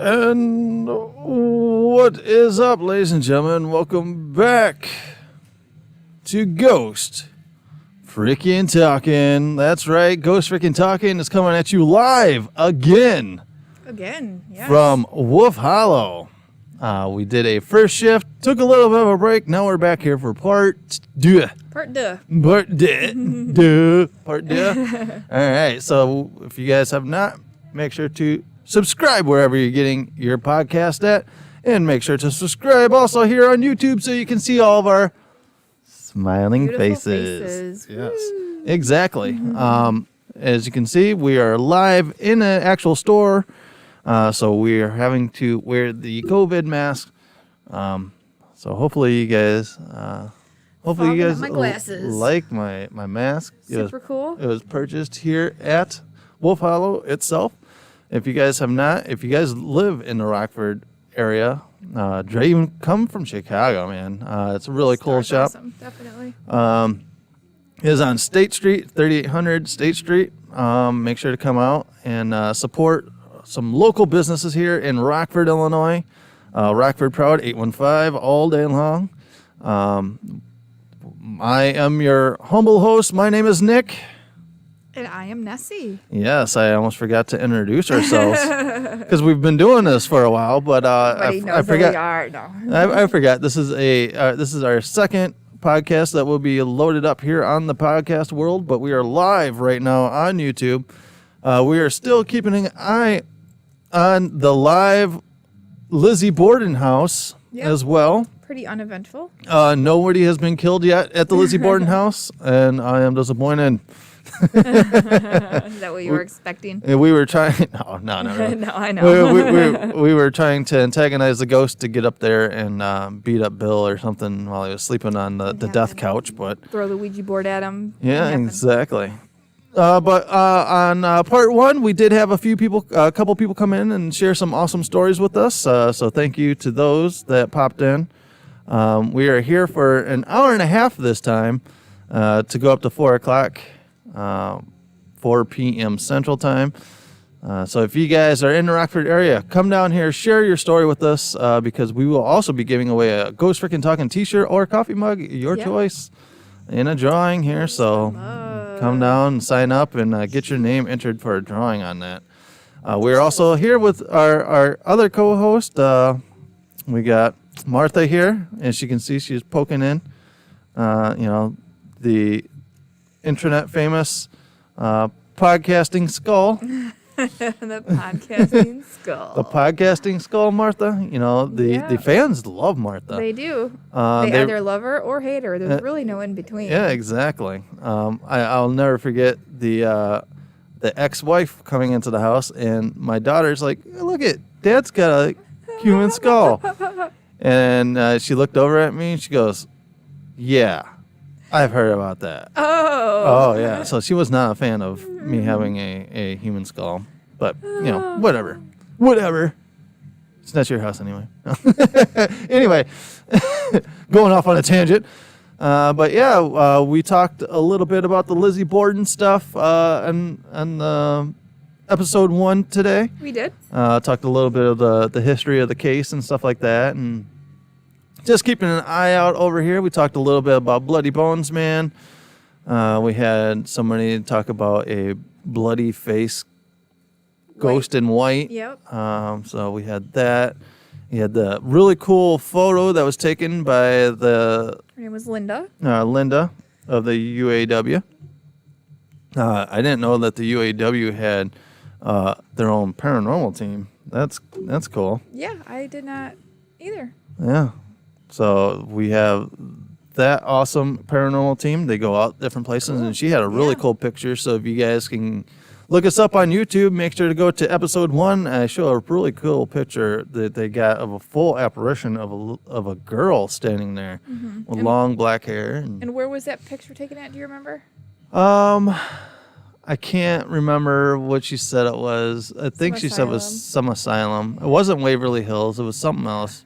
And what is up, ladies and gentlemen? Welcome back to Ghost Freaking Talking. That's right, Ghost Freaking Talking is coming at you live again. Yes. From Wolf Hollow. We did a first shift, took a little bit of a break. Now we're back here for part two. Part deux. Part two. All right, so if you guys have not, make sure to subscribe wherever you're getting your podcast at. And make sure to subscribe also here on YouTube so you can see all of our smiling Beautiful faces. faces. Yes, Woo. exactly. As you can see, we are live in an actual store. So we are having to wear the COVID mask. So hopefully you guys, Fogging up my glasses. like my mask. Super cool. It was purchased here at Wolf Hollow itself. If you guys live in the Rockford area, even come from Chicago, man. It's a really cool shop. Awesome. Definitely. It is on State Street, 3800 State Street. Make sure to come out and support some local businesses here in Rockford, Illinois. Rockford Proud, 815, all day long. I am your humble host. My name is Nick. And I am Nessie. Yes, I almost forgot to introduce ourselves because we've been doing this for a while, but I forgot. Who we are. No. I forgot. This is our second podcast that will be loaded up here on the podcast world, but we are live right now on YouTube. We are still keeping an eye on the live Lizzie Borden house as well. Pretty uneventful. Nobody has been killed yet at the Lizzie Borden house, and I am disappointed. Is that what you were expecting? We were trying. No. No, I know. we were trying to antagonize the ghost to get up there and beat up Bill or something while he was sleeping on the death couch. But Throw the Ouija board at him. yeah, exactly. But on part one, we did have a couple people come in and share some awesome stories with us. So thank you to those that popped in. We are here for an hour and a half this time to go up to 4 o'clock. 4 p.m. Central Time. So if you guys are in the Rockford area, come down here, share your story with us because we will also be giving away a Ghost Freaking Talking t-shirt or a coffee mug, your choice, in a drawing here. So come down and sign up and get your name entered for a drawing on that. We're also here with our other co-host. We got Martha here. As you can see, she's poking in. The internet famous podcasting skull. The podcasting skull. The podcasting skull, Martha. The fans love Martha. They do. They either love her or hate her. There's really no in between. Yeah, exactly. I'll never forget the ex-wife coming into the house, and my daughter's like, "Look at Dad's got a human skull," and she looked over at me and she goes, "Yeah, I've heard about that." Oh, yeah. So she was not a fan of me having a human skull. But, whatever. It's not your house anyway. Anyway, going off on a tangent. But, yeah, we talked a little bit about the Lizzie Borden stuff on episode 1 today. We did. Talked a little bit of the history of the case and stuff like that. And just keeping an eye out over here. We talked a little bit about Bloody Bones Man. We had somebody talk about a bloody face ghost in white. Yep. So we had that. We had the really cool photo that was taken by Her name was Linda. Linda of the UAW. I didn't know that the UAW had their own paranormal team. That's cool. Yeah, I did not either. Yeah. So we have that awesome paranormal team. They go out different places, and she had a really cool picture. So if you guys can look us up on YouTube, make sure to go to episode 1. I show a really cool picture that they got of a full apparition of a girl standing there with long black hair. And where was that picture taken at? Do you remember? I can't remember what she said it was. I think she said it was some asylum. It wasn't Waverly Hills. It was something else.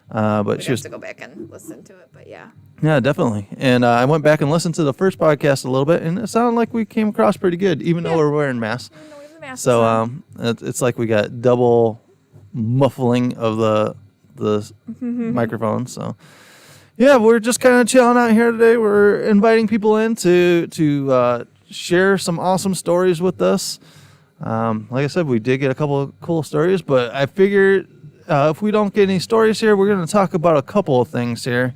But she was to go back and listen to it, but yeah. Yeah, definitely. And I went back and listened to the first podcast a little bit, and it sounded like we came across pretty good, even though we're wearing masks. Even though we have the masks So on. it's like we got double muffling of the microphone. So, yeah, we're just kind of chilling out here today. We're inviting people in to share some awesome stories with us. Like I said, we did get a couple of cool stories, but I figured if we don't get any stories here, we're going to talk about a couple of things here.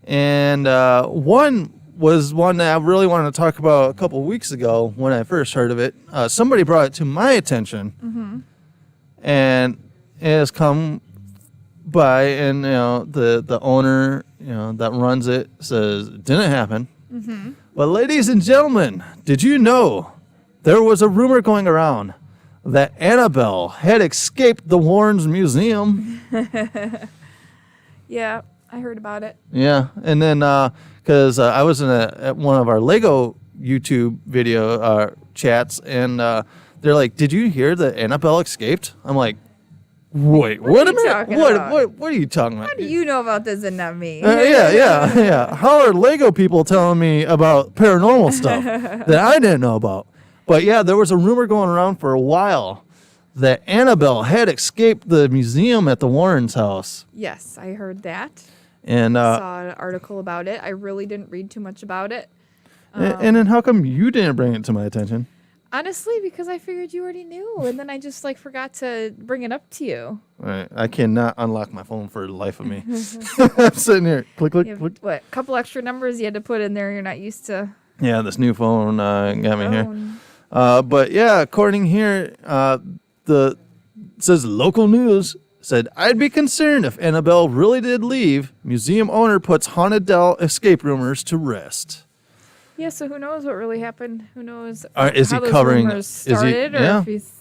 And one was one that I really wanted to talk about a couple of weeks ago when I first heard of it. Somebody brought it to my attention, and it has come by, and the owner that runs it says it didn't happen. But ladies and gentlemen, did you know there was a rumor going around that Annabelle had escaped the Warrens Museum? Yeah, I heard about it. Yeah, and then because I was at one of our Lego YouTube video chats, and they're like, "Did you hear that Annabelle escaped?" I'm like, "Wait, what a minute! What are you talking about?" How do you know about this and not me? Yeah. How are Lego people telling me about paranormal stuff that I didn't know about? But yeah, there was a rumor going around for a while that Annabelle had escaped the museum at the Warrens' house. Yes, I heard that. And saw an article about it. I really didn't read too much about it. And then how come you didn't bring it to my attention? Honestly, because I figured you already knew, and then I just forgot to bring it up to you. All right, I cannot unlock my phone for the life of me. I'm sitting here, click. What? A couple extra numbers you had to put in there. You're not used to. Yeah, this new phone got me here. But yeah, according here, it says local news said, I'd be concerned if Annabelle really did leave. Museum owner puts haunted doll escape rumors to rest. Yeah, so who knows what really happened? Who knows Is how he those covering? rumors started, or if he's,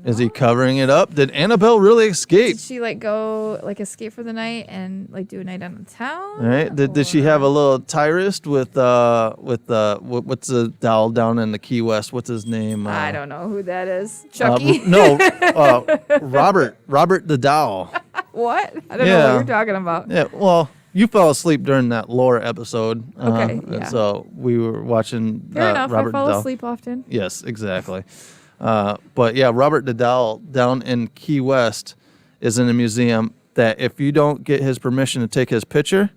is he covering it up? Did Annabelle really escape? Did she go escape for the night and do a night on the town? All right. Did she have a little tirist with what's the doll down in the Key West? What's his name? I don't know who that is. Chucky? No, Robert the doll. What? I don't know what you're talking about. Yeah. Well, you fell asleep during that lore episode. Okay. And so we were watching. Fair enough. Robert I fall the doll. asleep often. Yes, exactly. But yeah, Robert the doll down in Key West is in a museum that if you don't get his permission to take his picture,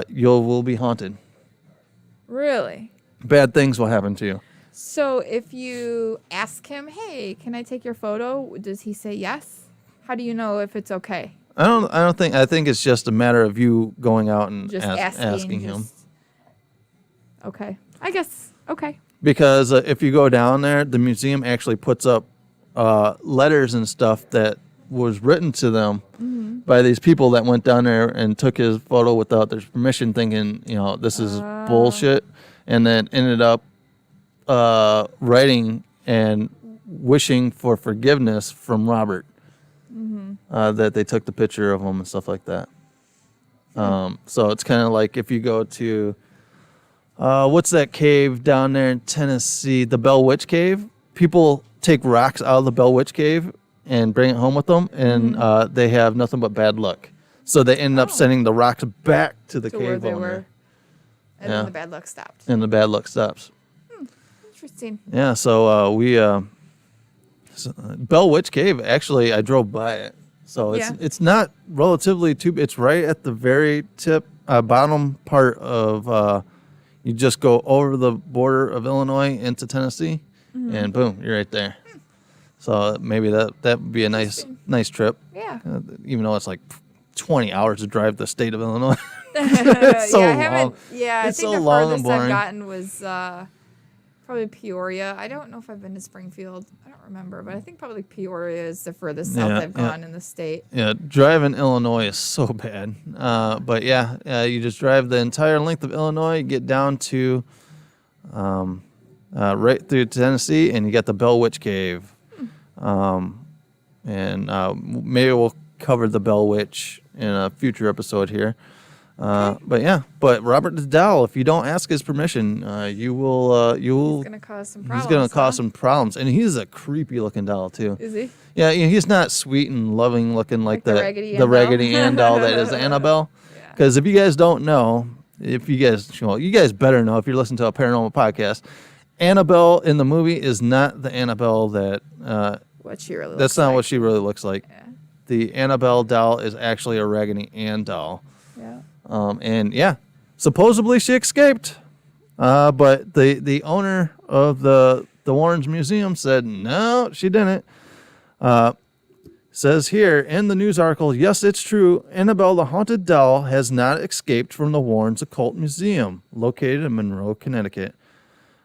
you will be haunted. Really? Bad things will happen to you. So if you ask him, hey, can I take your photo? Does he say yes? How do you know if it's okay? I think it's just a matter of you going out and Just asking him. Okay. I guess. Okay. Because if you go down there, the museum actually puts up letters and stuff that was written to them by these people that went down there and took his photo without their permission, thinking, this is bullshit, and then ended up writing and wishing for forgiveness from Robert, that they took the picture of him and stuff like that. So it's kind of like if you go to what's that cave down there in Tennessee, the Bell Witch Cave? People take rocks out of the Bell Witch Cave and bring it home with them, and they have nothing but bad luck. So they end up sending the rocks back to the To cave where they owner. were. And then the bad luck stopped. And the bad luck stops. Interesting. Yeah, so Bell Witch Cave, actually, I drove by it. So it's not relatively too, it's right at the very tip, bottom part of, you just go over the border of Illinois into Tennessee, and boom, you're right there. So maybe that would be a nice trip. Yeah. Even though it's 20 hours to drive the state of Illinois. It's so I long. haven't. Yeah, I It's think so the long and furthest I've boring. gotten was probably Peoria. I don't know if I've been to Springfield. I don't remember, but I think probably Peoria is the furthest south I've gone in the state. Yeah, driving Illinois is so bad. But you just drive the entire length of Illinois, get down to right through Tennessee, and you got the Bell Witch Cave. And maybe we'll cover the Bell Witch in a future episode here. But Robert the Doll, if you don't ask his permission, you will. He's gonna cause some problems. He's gonna cause some problems, and he's a creepy looking doll too. Is he? Yeah, he's not sweet and loving looking like the Raggedy Ann doll that is Annabelle. Because if you guys don't know, you guys better know if you're listening to a paranormal podcast. Annabelle in the movie is not the Annabelle that what she really looks That's not like. what she really looks like. Yeah. The Annabelle doll is actually a Raggedy Ann doll. Yeah. And yeah, supposedly she escaped. But the owner of the Warrens Museum said, no, she didn't. Says here in the news article, yes, it's true. Annabelle the Haunted Doll has not escaped from the Warrens Occult Museum, located in Monroe, Connecticut.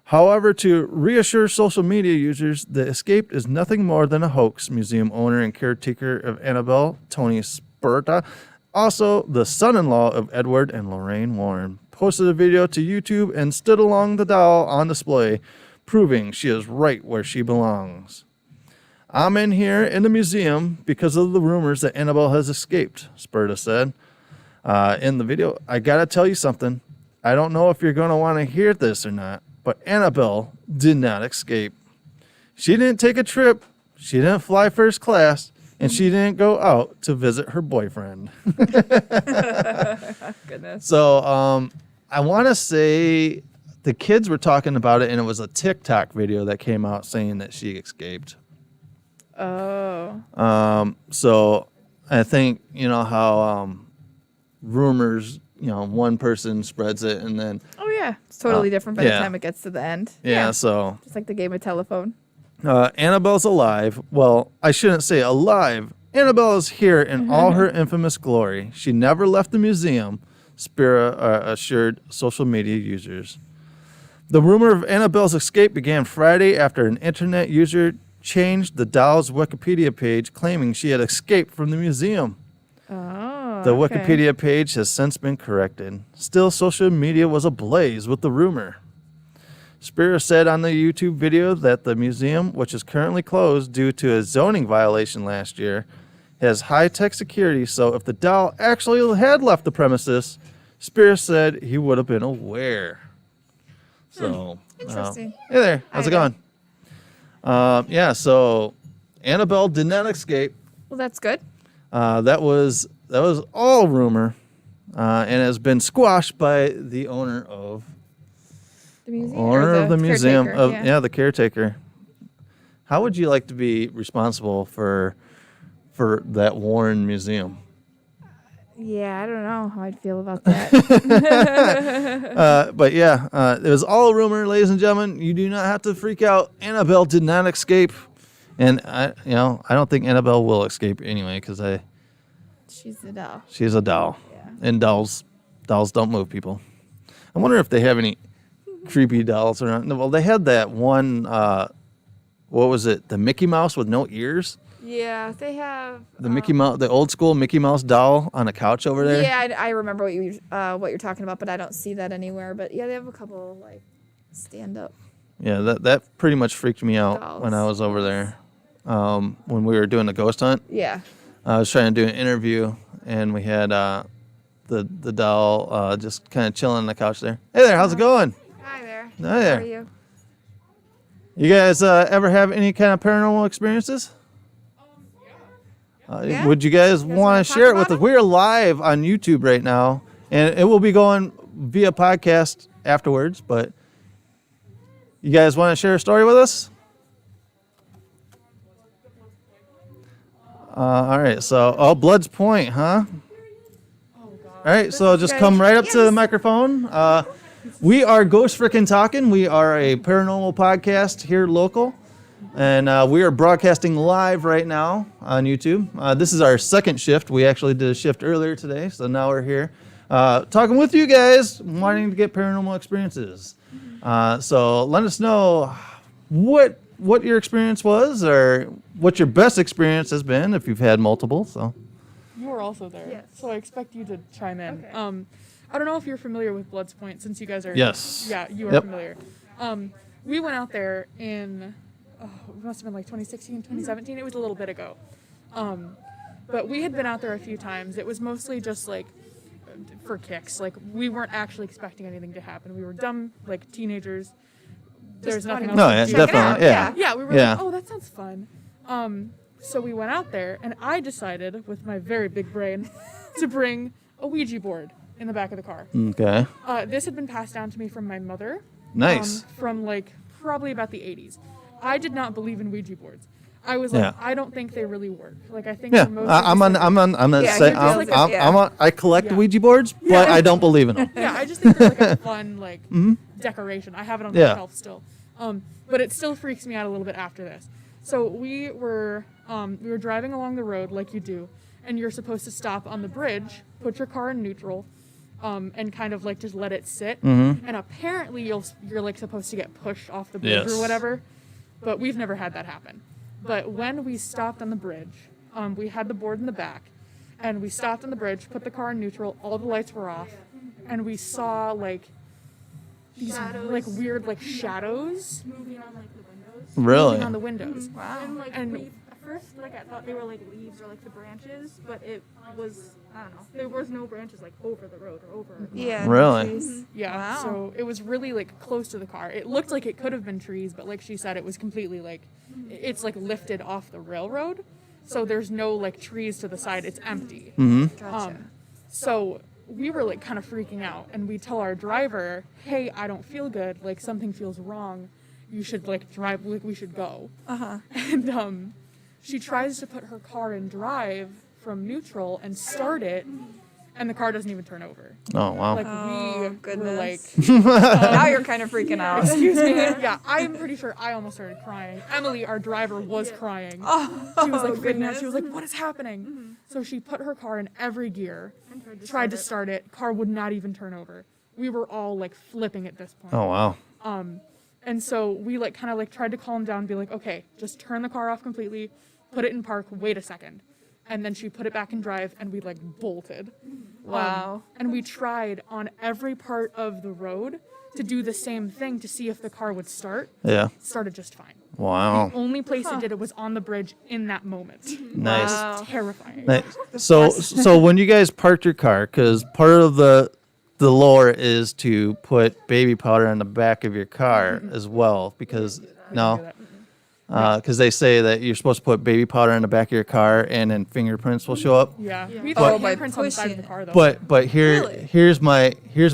However, to reassure social media users, the escape is nothing more than a hoax, museum owner and caretaker of Annabelle, Tony Sperta, also the son-in-law of Edward and Lorraine Warren, posted a video to YouTube and stood along the doll on display, proving she is right where she belongs. I'm in here in the museum because of the rumors that Annabelle has escaped, Sperta said. In the video, I gotta tell you something. I don't know if you're gonna want to hear this or not, but Annabelle did not escape. She didn't take a trip, she didn't fly first class, and she didn't go out to visit her boyfriend. Goodness. So I want to say the kids were talking about it, and it was a TikTok video that came out saying that she escaped. Oh. So I think, you know, how rumors, you know, one person spreads it and then, Oh yeah. It's totally different by the yeah. time it gets to the end. yeah, so Just like the game of telephone. Annabelle's alive. Well, I shouldn't say alive. Annabelle is here in all her infamous glory. She never left the museum, Spira assured social media users. The rumor of Annabelle's escape began Friday after an internet user changed the doll's Wikipedia page, claiming she had escaped from the museum. Oh. The okay. Wikipedia page has since been corrected. Still, social media was ablaze with the rumor. Spira said on the YouTube video that the museum, which is currently closed due to a zoning violation last year, has high-tech security, so if the doll actually had left the premises, Spira said he would have been aware. So, Interesting. hey there, how's it Hi there. going? Yeah, so Annabelle did not escape. Well, that's good. That was all rumor, and has been squashed by the owner of The museum. owner of the museum caretaker, of the caretaker. How would you like to be responsible for that Warren Museum? Yeah, I don't know how I'd feel about that. But yeah, it was all rumor, ladies and gentlemen. You do not have to freak out. Annabelle did not escape, and I don't think Annabelle will escape anyway because She's the doll. she's a doll, Yeah. and dolls don't move people. I wonder if they have any creepy dolls around. Well, they had that one. What was it? The Mickey Mouse with no ears. Yeah, they have The Mickey Mouse, the old school Mickey Mouse doll on a couch over there. Yeah, I remember what you're talking about, but I don't see that anywhere. But yeah, they have a couple like stand up. Yeah, that pretty much freaked me out when I Dolls. was over there. When we were doing the ghost hunt, Yeah. I was trying to do an interview, and we had the doll just kind of chilling on the couch there. Hey there, how's it going? Hi there. Hi there. How are you? You guys ever have any kind of paranormal experiences? Yeah. Would you guys wanna want to talk share it with about us? them? We're live on YouTube right now, and it will be going via podcast afterwards. But you guys want to share a story with us? All right. So, Blood's Point, huh? All right. So just come right up to the microphone. We are Ghost Frickin' Talking. We are a paranormal podcast here local. And we are broadcasting live right now on YouTube. This is our second shift. We actually did a shift earlier today, so now we're here talking with you guys, wanting to get paranormal experiences. So let us know what your experience was, or what your best experience has been, if you've had multiple. So You were also there, Yes. so I expect you to chime in. Okay. I don't know if you're familiar with Blood's Point, since you guys are. Yes. Yeah, you are Yep. familiar. We went out there in, it must have been like 2016, 2017. It was a little bit ago. But we had been out there a few times. It was mostly just like for kicks. Like we weren't actually expecting anything to happen. We were dumb, like teenagers. There's nothing else. no, to yeah, do. Check it definitely, out, yeah. Yeah, we were Yeah. like, oh, that sounds fun. So we went out there, and I decided, with my very big brain, to bring a Ouija board in the back of the car. Okay, This had been passed down to me from my mother. nice. From like probably about the 80s. I did not believe in Ouija boards. I was like, Yeah. I don't think they really work. Like, I think Yeah, for most I'm on. I'm not Yeah, saying. you're I'm, just like a- I'm on, I collect Yeah. Ouija boards, but I don't believe in them. yeah, I just think they're like a fun like decoration. I have it on the Yeah. shelf still, but it still freaks me out a little bit after this. So we were driving along the road like you do, and you're supposed to stop on the bridge, put your car in neutral, and kind of like just let it sit. And apparently you're like supposed to get pushed off the bridge Yes. or whatever, but we've never had that happen. But when we stopped on the bridge, we had the board in the back, and we stopped on the bridge, put the car in neutral, all the lights were off, and we saw like these like weird like shadows moving on like the windows. Really? moving on the windows. Wow. And like And- at first, like I thought they were like leaves or like the branches, but it was I don't know. There was no branches like over the road or over. Yeah. Really? trees. Yeah, Wow. so it was really like close to the car. It looked like it could have been trees, but like she said, it was completely like it's like lifted off the railroad, so there's no like trees to the side. It's empty. Gotcha. So we were like kind of freaking out, and we tell our driver, "Hey, I don't feel good. Like something feels wrong. You should like drive. Like we should go." And she tries to put her car in drive from neutral and start it, and the car doesn't even turn over. Oh wow. Like Oh, we were like, goodness. Now you're kind of freaking out. excuse me. Yeah, I'm pretty sure I almost started crying. Emily, our driver, was crying. She was like freaking out. She was like, "What is happening?" So she put her car in every gear, And tried to start it. Car would not even turn over. We were all like flipping at this point. Oh wow. And so we like kind of like tried to calm down and be like, okay, just turn the car off completely, put it in park, wait a second. And then she put it back in drive, and we like bolted. Wow. And we tried on every part of the road to do the same thing to see if the car would start. Yeah. Started just fine. Wow. Only place it did it was on the bridge in that moment. Nice. Wow. Terrifying. Nice. So when you guys parked your car, because part of the lore is to put baby powder on the back of your car as well, because no, because they say that you're supposed to put baby powder on the back of your car, and then fingerprints will show up. Yeah. We Oh, thought by handprints on the side of the pushing car though. But Really? here's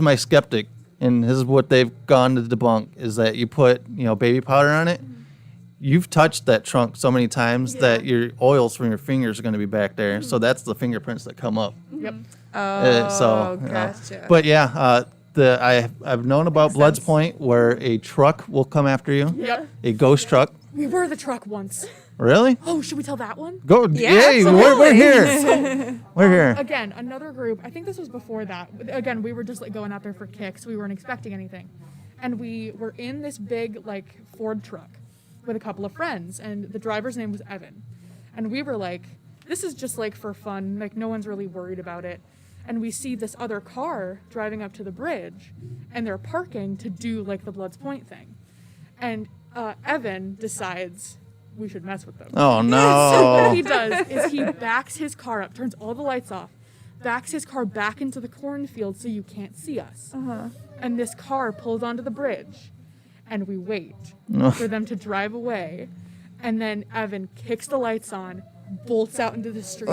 my skeptic, and this is what they've gone to debunk, is that you put baby powder on it. You've touched that trunk so many times that your oils from your fingers are going to be back there, so that's the fingerprints that come up. Yep. Oh, So, gotcha. But yeah, I've known about Blood's Point, where a truck will come after you, Yep. a ghost truck. We were the truck once. Really? Oh, should we tell that one? Go, Yeah, yay! We're absolutely. here. We're here. Again, another group. I think this was before that. Again, we were just like going out there for kicks. We weren't expecting anything, and we were in this big like Ford truck with a couple of friends, and the driver's name was Evan, and we were like, "This is just like for fun. Like no one's really worried about it." And we see this other car driving up to the bridge, and they're parking to do like the Blood's Point thing, and Evan decides we should mess with them. Oh So what he no! does is he backs his car up, turns all the lights off, backs his car back into the cornfield so you can't see us. And this car pulls onto the bridge, and we wait for them to drive away. And then Evan kicks the lights on, bolts out into the street,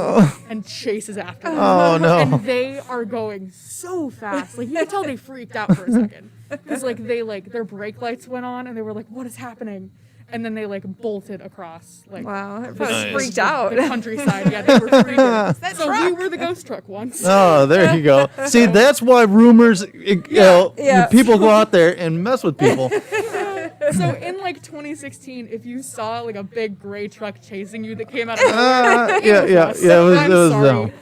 and chases after them. Oh no! And they are going so fast. Like you could tell they freaked out for a second. Because like their brake lights went on and they were like, "What is happening?" And then they like bolted across like Wow, that the- probably Nice. freaked out. the countryside. Yeah, they were freaking. That So we truck. were the ghost truck once. Oh, there you go. See, that's why rumors, yeah. people go out there and mess with people. So in like 2016, if you saw like a big gray truck chasing you that came out of nowhere, Yeah. It was I'm sorry. them.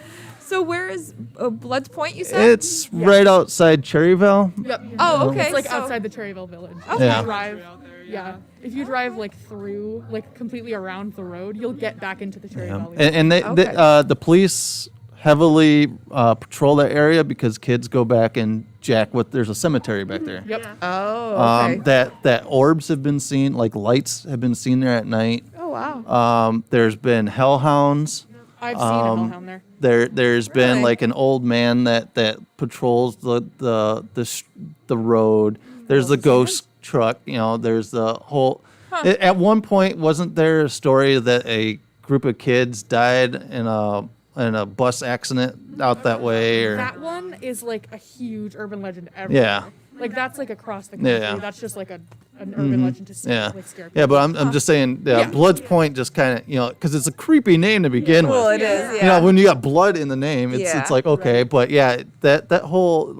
So where is Blood's Point, you said? It's right outside Cherryville. Yep. Oh, okay. It's like so- outside the Cherryville village. Okay. Yeah. If you drive, yeah. If you drive like through, like completely around the road, you'll get back into the Cherryville. And Okay. the police heavily patrol that area because kids go back and jack with. There's a cemetery back there. Yep. Oh, okay. That orbs have been seen, like lights have been seen there at night. Oh, wow. There's been hellhounds. I've seen a hellhound there. There's been Really? like an old man that patrols the road. There's the ghost truck. There's the whole. At one point, wasn't there a story that a group of kids died in a bus accident out that way? Or That one is like a huge urban legend everywhere. Yeah. Like that's like across the country. Yeah. That's just like a an urban legend to scare, Yeah. like scare people. Yeah, but I'm just saying, Yeah. Blood's Point just kind of, because it's a creepy name to begin with. Well, it is. Yeah. You know, when you got blood in the name, it's Yeah. like, okay, but yeah, that whole,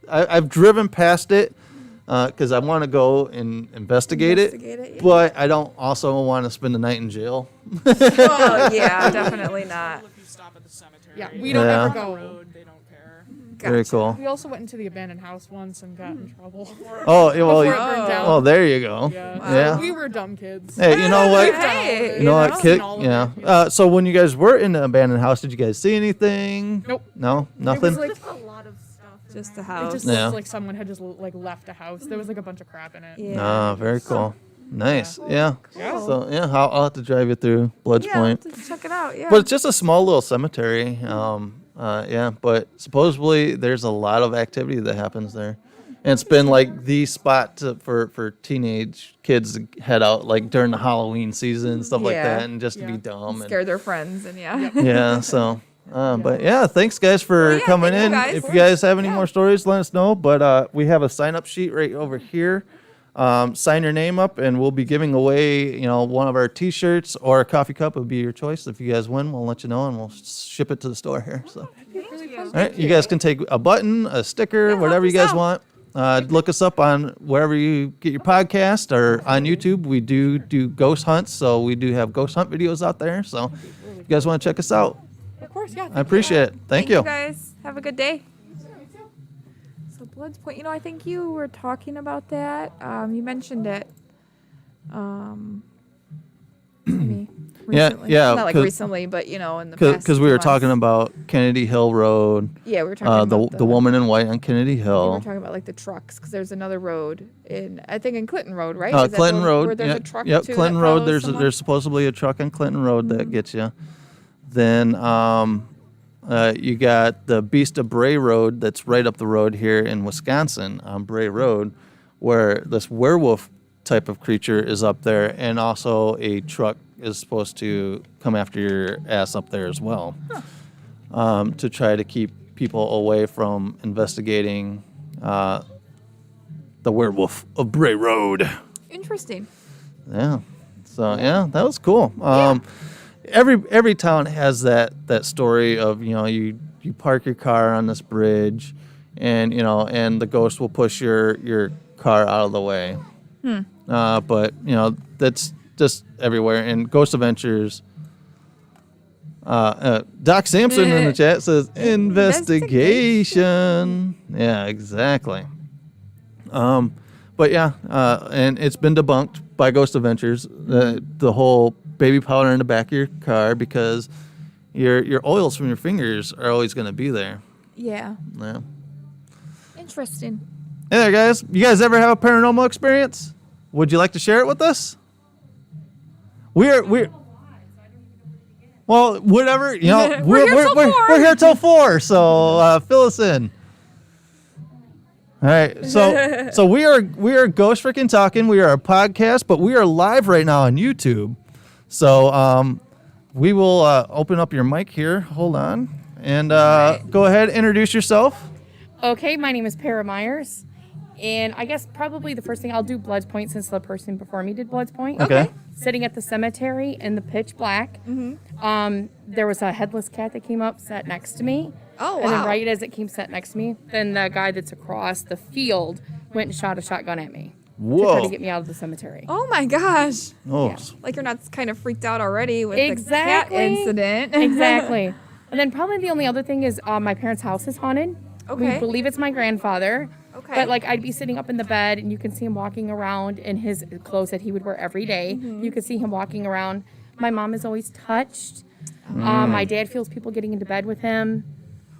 I've driven past it because I want to go and investigate it, yeah. but I don't also want to spend the night in jail. Oh, yeah, definitely not. If you stop at the cemetery, yeah, we don't Yeah. ever go. Road, they don't care. Very cool. We also went into the abandoned house once and got in trouble. Oh, yeah, well, Before it burned down. well, there you go. Yeah. Yeah. We were dumb kids. Hey, you know what? Hey, You know what, I've kid? seen all of Yeah. it, yeah. So when you guys were in the abandoned house, did you guys see anything? Nope. No, It nothing. was like A lot of stuff. in Just a there. it house. just Yeah. looked like someone had just like left a house. There was like a bunch of crap in it. Yeah. Ah, very cool. Nice. Yeah. Yeah. So yeah, I'll have to drive you through Blood's Yeah, I'll Point. have to check it out. Yeah. But it's just a small little cemetery. Yeah, but supposedly there's a lot of activity that happens there. And it's been like the spot for teenage kids to head out like during the Halloween season and stuff like Yeah. that, and just to be Yeah. dumb. And, Scare their friends and yeah. yeah, so. But yeah, thanks guys for Well, yeah, coming thank you in. guys. If you guys have any Yeah. more stories, let us know. But we have a sign up sheet right over here. Sign your name up, and we'll be giving away, one of our T-shirts or a coffee cup. It would be your choice. If you guys win, we'll let you know, and we'll ship it to the store here. So, all right, you guys can take a button, a sticker, help whatever you us guys out. want. Look us up on wherever you get your podcast or on YouTube. We do ghost hunts, so we do have ghost hunt videos out there. So, if you guys want to check us out, Of course, yeah. I appreciate it. Thank you. guys. Have a good day. So Blood's Point, I think you were talking about that. You mentioned it. Maybe Yeah, recently. yeah, Not like 'cause- recently, but in the past. Because we few were talking months. about Kennedy Hill Road, Yeah, we were talking the about the woman in white on Kennedy We were Hill. talking about like the trucks because there's another road I think in Clinton Road, right? Is that Clinton the- Road. Where there's Yep, a truck yep. too that Clinton Road. follows There's someone? there's supposedly a truck on Clinton Road that gets you. Then you got the Beast of Bray Road that's right up the road here in Wisconsin on Bray Road, where this werewolf type of creature is up there, and also a truck is supposed to come after your ass up there as well, to try to keep people away from investigating the werewolf of Bray Road. Interesting. Yeah. So yeah, that was cool. Every town has that story of you park your car on this bridge, and and the ghost will push your car out of the way. But that's just everywhere. And Ghost Adventures. Doc Sampson in the chat says investigation. Yeah, exactly. But yeah, and it's been debunked by Ghost Adventures, the whole baby powder in the back of your car, because your oils from your fingers are always going to be there. Yeah. Yeah. Interesting. Hey there, guys. You guys ever have a paranormal experience? Would you like to share it with us? We're well, whatever, We're here till 4. we're here till 4, so fill us in. All right, so we are Ghost Freaking Talking. We are a podcast, but we are live right now on YouTube. So we will open up your mic here. Hold on, and go ahead, introduce yourself. Okay, my name is Para Myers, and I guess probably the first thing I'll do Blood's Point, since the person before me did Blood's Point. Okay. Sitting at the cemetery in the pitch black. There was a headless cat that came up, sat next to me. Oh, And then wow. right as it came sat next to me, then the guy that's across the field went and shot a shotgun at me to try Whoa. to get me out of the cemetery. Oh my gosh. Oh, Yeah. Like you're not kind of freaked out already with Exactly. the cat incident. Exactly. And then probably the only other thing is my parents' house is haunted. Okay. We believe it's my grandfather. Okay. But like I'd be sitting up in the bed and you can see him walking around in his clothes that he would wear every day. You could see him walking around. My mom is always touched. My dad feels people getting into bed with him.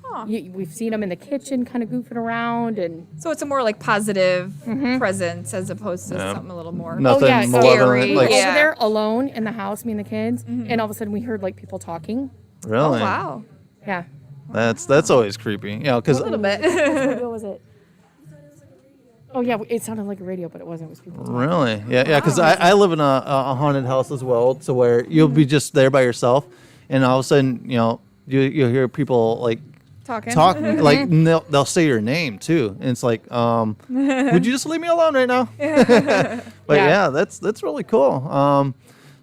Huh. We've seen him in the kitchen kind of goofing around and So it's a more like positive presence as opposed to something a little more. Nothing Oh, yeah, malevolent. scary. Like, we were Yeah. over there alone in the house, me and the kids, and all of a sudden we heard like people talking. Oh really? wow. Yeah. That's always creepy. Because A little bit. What was it? Oh yeah, it sounded like a radio, but it wasn't. It was people talking. really, yeah, because I live in a haunted house as well, to where you'll be just there by yourself, and all of a sudden, you'll hear people like Talking. talk like and they'll say your name too, and it's like, would you just leave me alone right now? But yeah, that's really cool.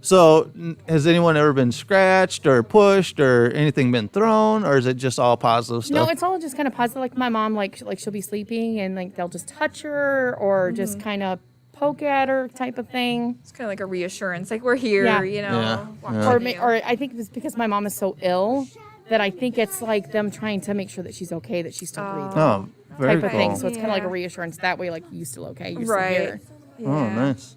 So has anyone ever been scratched or pushed or anything been thrown, or is it just all positive stuff? No, it's all just kind of positive. Like my mom, like she'll be sleeping and like they'll just touch her or just kind of poke at her type of thing. It's kind of like a reassurance, like we're here, Yeah. you know. Yeah. watching you. Or I think it's because my mom is so ill that I think it's like them trying to make sure that she's okay, that she's still breathing. Oh, very Type of cool. thing. So it's kind of like a Yeah. reassurance that way, like you still okay, you're Right. still here. Oh, Yeah. nice.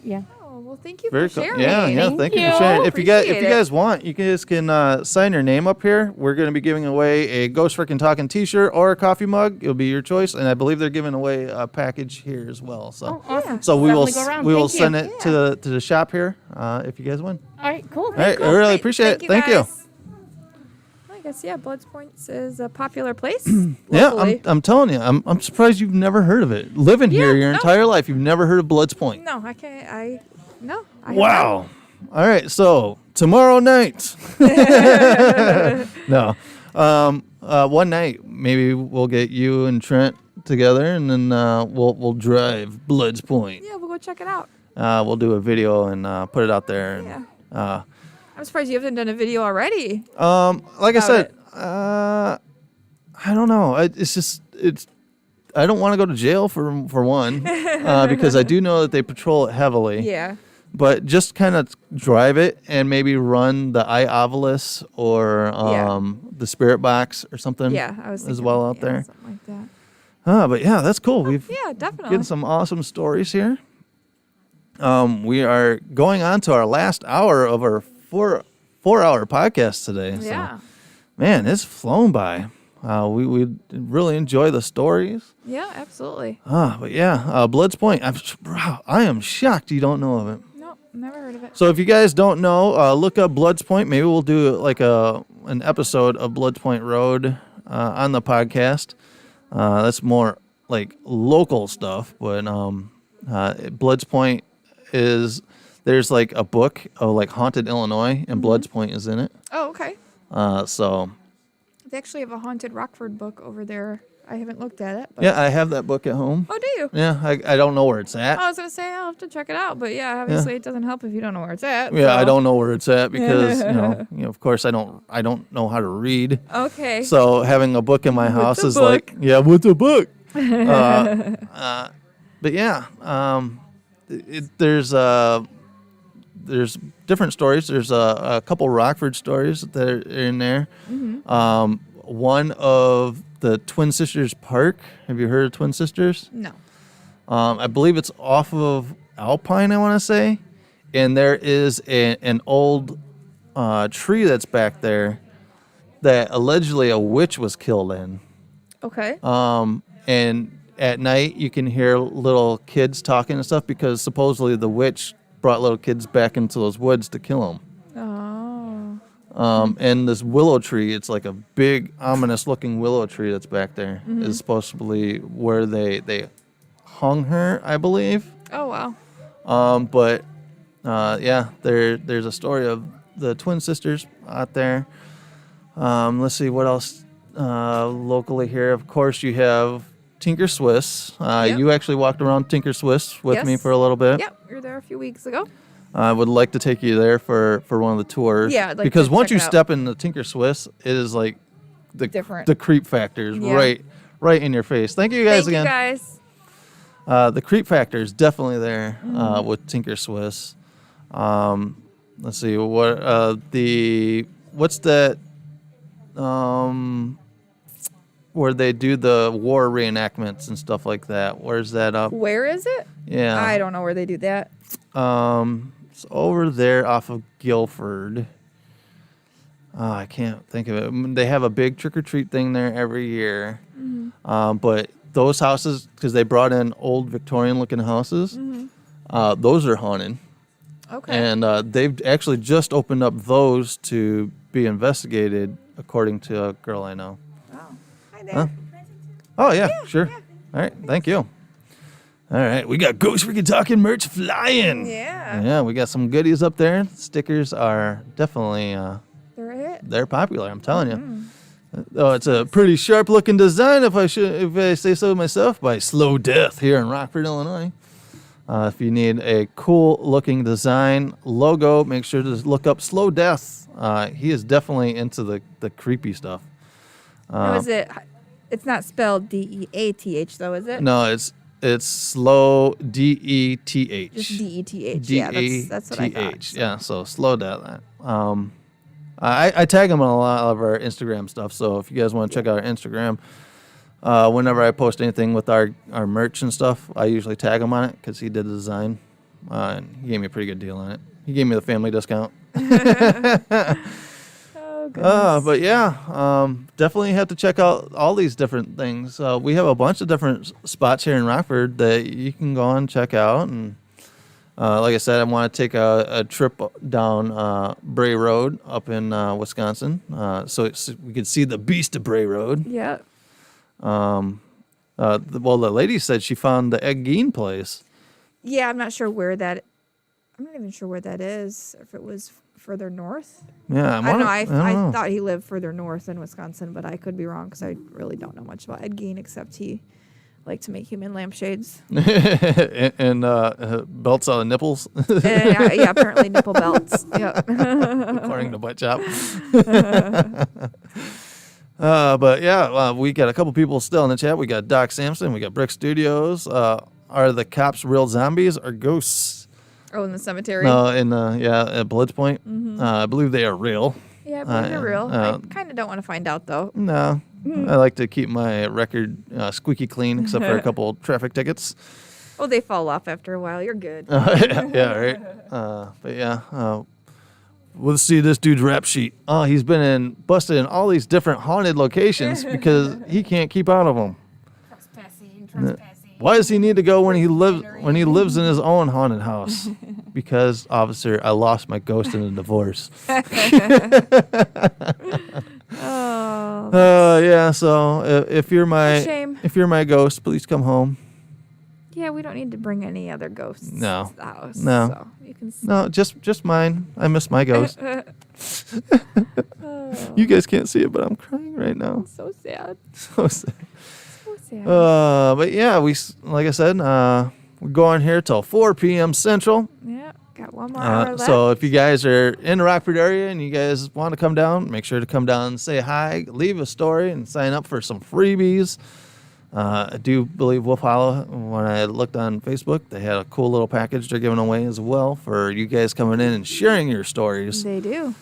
Yeah. Oh, well, thank you Very for cool. sharing. Yeah. Thank Thank you for you. sharing. If you Appreciate guys it. want, you guys can sign your name up here. We're going to be giving away a Ghost Frickin' Talking T-shirt or a coffee mug. It'll be your choice, and I believe they're giving away a package here as well. So, Oh, awesome. so we will Definitely go around. we will Thank you. send it to the shop here if you guys win. All right, cool. All right, Cool. I really Great. appreciate it. Thank you. guys. I guess Bloods Points is a popular place. Yeah, locally. I'm telling you, I'm surprised you've never heard of it. Living here Yeah, your no. entire life, you've never heard of Bloods Point. No, I can't. No. I have Wow. All right, so tomorrow night. No. One night maybe we'll get you and Trent together, and then we'll drive Bloods Point. not. Yeah, we'll go check it out. We'll do a video and put it out there. And, Yeah. I'm surprised you haven't done a video already. like I About said, it. I don't know. I don't want to go to jail for one because I do know that they patrol it heavily. Yeah. But just kind of drive it and maybe run the Eye Ovilus or the Spirit Box or something. Yeah, I was as thinking, well out yeah, there. Something like that. But yeah, that's cool. We've Yeah, definitely. getting some awesome stories here. We are going on to our last hour of our four-hour podcast today. So, Yeah. man, it's flown by. We really enjoy the stories. Yeah, absolutely. But yeah, Bloods Point. I am shocked you don't know of it. No, never heard of it. So if you guys don't know, look up Bloods Point. Maybe we'll do like an episode of Bloods Point Road on the podcast. That's more like local stuff, but Bloods Point there's like a book of like Haunted Illinois, and Bloods Point is in it. Oh, okay. So They actually have a Haunted Rockford book over there. I haven't looked at it. But yeah, I have that book at home. Oh, do you? Yeah, I don't know where it's at. I was going to say, I'll have to check it out. But yeah, obviously it doesn't help if you don't know where it's at. Yeah, I so- don't know where it's at because of course I don't know how to read. Okay. So having a book in my house the is book. like, yeah, what's a book? But yeah, there's different stories. There's a couple Rockford stories that are in there. One of the Twin Sisters Park. Have you heard of Twin Sisters? No. I believe it's off of Alpine, I want to say. And there is an old tree that's back there that allegedly a witch was killed in. Okay. And at night you can hear little kids talking and stuff because supposedly the witch brought little kids back into those woods to kill them. Oh. And this willow tree, it's like a big, ominous-looking willow tree that's back there, is supposedly where they hung her, I believe. Oh, wow. But yeah, there's a story of the Twin Sisters out there. Let's see what else locally here. Of course, you have Tinker Swiss. Yep. You actually walked around Tinker Swiss with me Yes. for a little bit. Yep. You were there a few weeks ago. I would like to take you there for one of the tours. Yeah, I'd like because to once check you it out. step into Tinker Swiss, it is like Different. the creep factor is Yeah. right in your face. Thank you guys Thank again. you guys. The creep factor is definitely there Mm-hmm. with Tinker Swiss. Let's see what's that where they do the war reenactments and stuff like that. Where's that up? Where is it? Yeah. I don't know where they do that. It's over there off of Guilford. I can't think of it. They have a big trick or treat thing there every year. But those houses, because they brought in old Victorian looking houses, those are haunted. Okay. And they've actually just opened up those to be investigated, according to a girl I know. Hi there. Huh? Oh, yeah, sure. All right, thank you. All right, we got Ghost Freaking Talking merch flying. Yeah. Yeah, we got some goodies up there. Stickers are definitely They're it. they're popular. I'm telling you. Oh, it's a pretty sharp-looking design, if I say so myself, by Slow Death here in Rockford, Illinois. If you need a cool-looking design logo, make sure to look up Slow Death. He is definitely into the creepy stuff. No, is it? It's not spelled DEATH though, is it? No, it's Slow DETH. Just DETH. Yeah, that's what I thought. So. Yeah, so Slow Death. I tag him on a lot of our Instagram stuff, so if you guys want to check out our Instagram, whenever I post anything with our merch and stuff, I usually tag him on it because he did the design, and he gave me a pretty good deal on it. He gave me the family discount. Oh, goodness. But yeah, definitely have to check out all these different things. We have a bunch of different spots here in Rockford that you can go and check out, and like I said, I want to take a trip down Bray Road up in Wisconsin, so we could see the Beast of Bray Road. Yeah. The lady said she found the Egg Gein place. Yeah, I'm not sure where that. I'm not even sure where that is. If it was further north. Yeah, I don't know. I know. thought he lived further north in Wisconsin, but I could be wrong because I really don't know much about Ed Gein except he liked to make human lampshades. and belts on the nipples, Yeah, apparently nipple belts. Yep. according to Butt Chop. But yeah, we got a couple people still in the chat. We got Doc Sampson. We got Brick Studios. Are the cops real zombies or ghosts? Oh, in the cemetery. No, at Blitz Point. I believe they are real. Yeah, I believe they're real. I kind of don't want to find out though. No, I like to keep my record squeaky clean, except for a couple traffic tickets. Oh, they fall off after a while. You're good. Yeah, right. But yeah, we'll see this dude's rap sheet. Oh, he's been busted in all these different haunted locations because he can't keep out of them. Trespassing. Why does he need to go when he lives in his own haunted house? Because, officer, I lost my ghost in a divorce. Oh. Yeah. So if you're Shame. my ghost, please come home. Yeah, we don't need to bring any other ghosts No. to the house. No. So you can. No, just mine. I miss my ghost. You guys can't see it, but I'm crying right now. So sad. So sad. So sad. But yeah, like I said, we're going here till 4 p.m. Central. Yeah, got one more hour left. So if you guys are in the Rockford area and you guys want to come down, make sure to come down and say hi, leave a story, and sign up for some freebies. I do believe Wolf Hollow, when I looked on Facebook, they had a cool little package they're giving away as well for you guys coming in and sharing your stories. They do.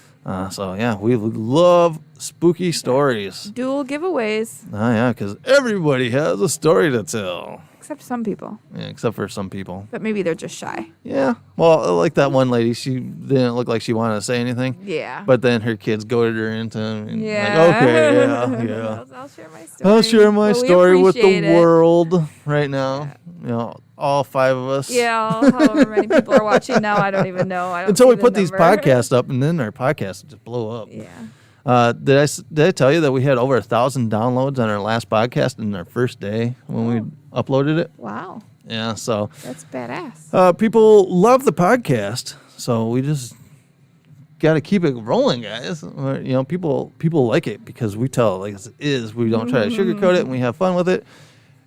So yeah, we love spooky stories. Dual giveaways, Oh yeah, because everybody has a story to tell. except some people. Yeah, except for some people. But maybe they're just shy. Yeah. Well, like that one lady, she didn't look like she wanted to say anything. Yeah. But then her kids goaded her into, and yeah. like, okay, yeah. I'll share my story. I'll share my But we story with the appreciate it. world right now. You know, all 5 of us. Yeah, however many people are watching now, I don't even know. I don't Until see we the put these number. podcasts up, and then our podcasts just blow up. Yeah. Did I tell you that we had over 1,000 downloads on our last podcast in our first day when we uploaded it? Wow. Yeah, so That's badass. people love the podcast, so we just got to keep it rolling, guys. You know, people like it because we tell it like it is. We don't try to sugarcoat it, and we have fun with it.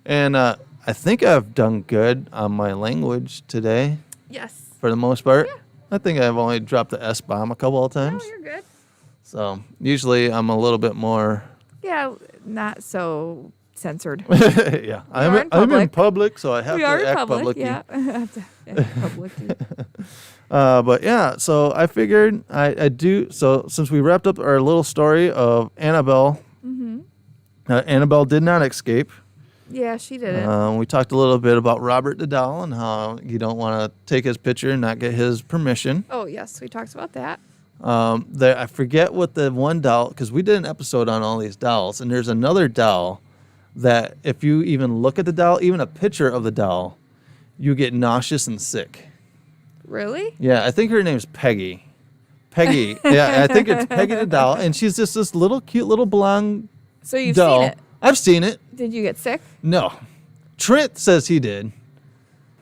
And I think I've done good on my language today Yes. for the most part. Yeah. I think I've only dropped the S-bomb a couple of times. No, you're good. So usually I'm a little bit more. Yeah, not so censored. Yeah, I'm are in in public, so I have we to are in act public. public. Yeah. Have to act public. But yeah, so I figured I do. So since we wrapped up our little story of Annabelle, Annabelle did not escape. Yeah, she did it. We talked a little bit about Robert the doll and how you don't want to take his picture and not get his permission. Oh, yes, we talked about that. I forget what the one doll, because we did an episode on all these dolls, and there's another doll that if you even look at the doll, even a picture of the doll, you get nauseous and sick. Really? Yeah, I think her name's Peggy. Peggy. Yeah, I think it's Peggy the doll, and she's just this little cute little blonde So you've doll. seen it. I've seen it. Did you get sick? No, Trent says he did.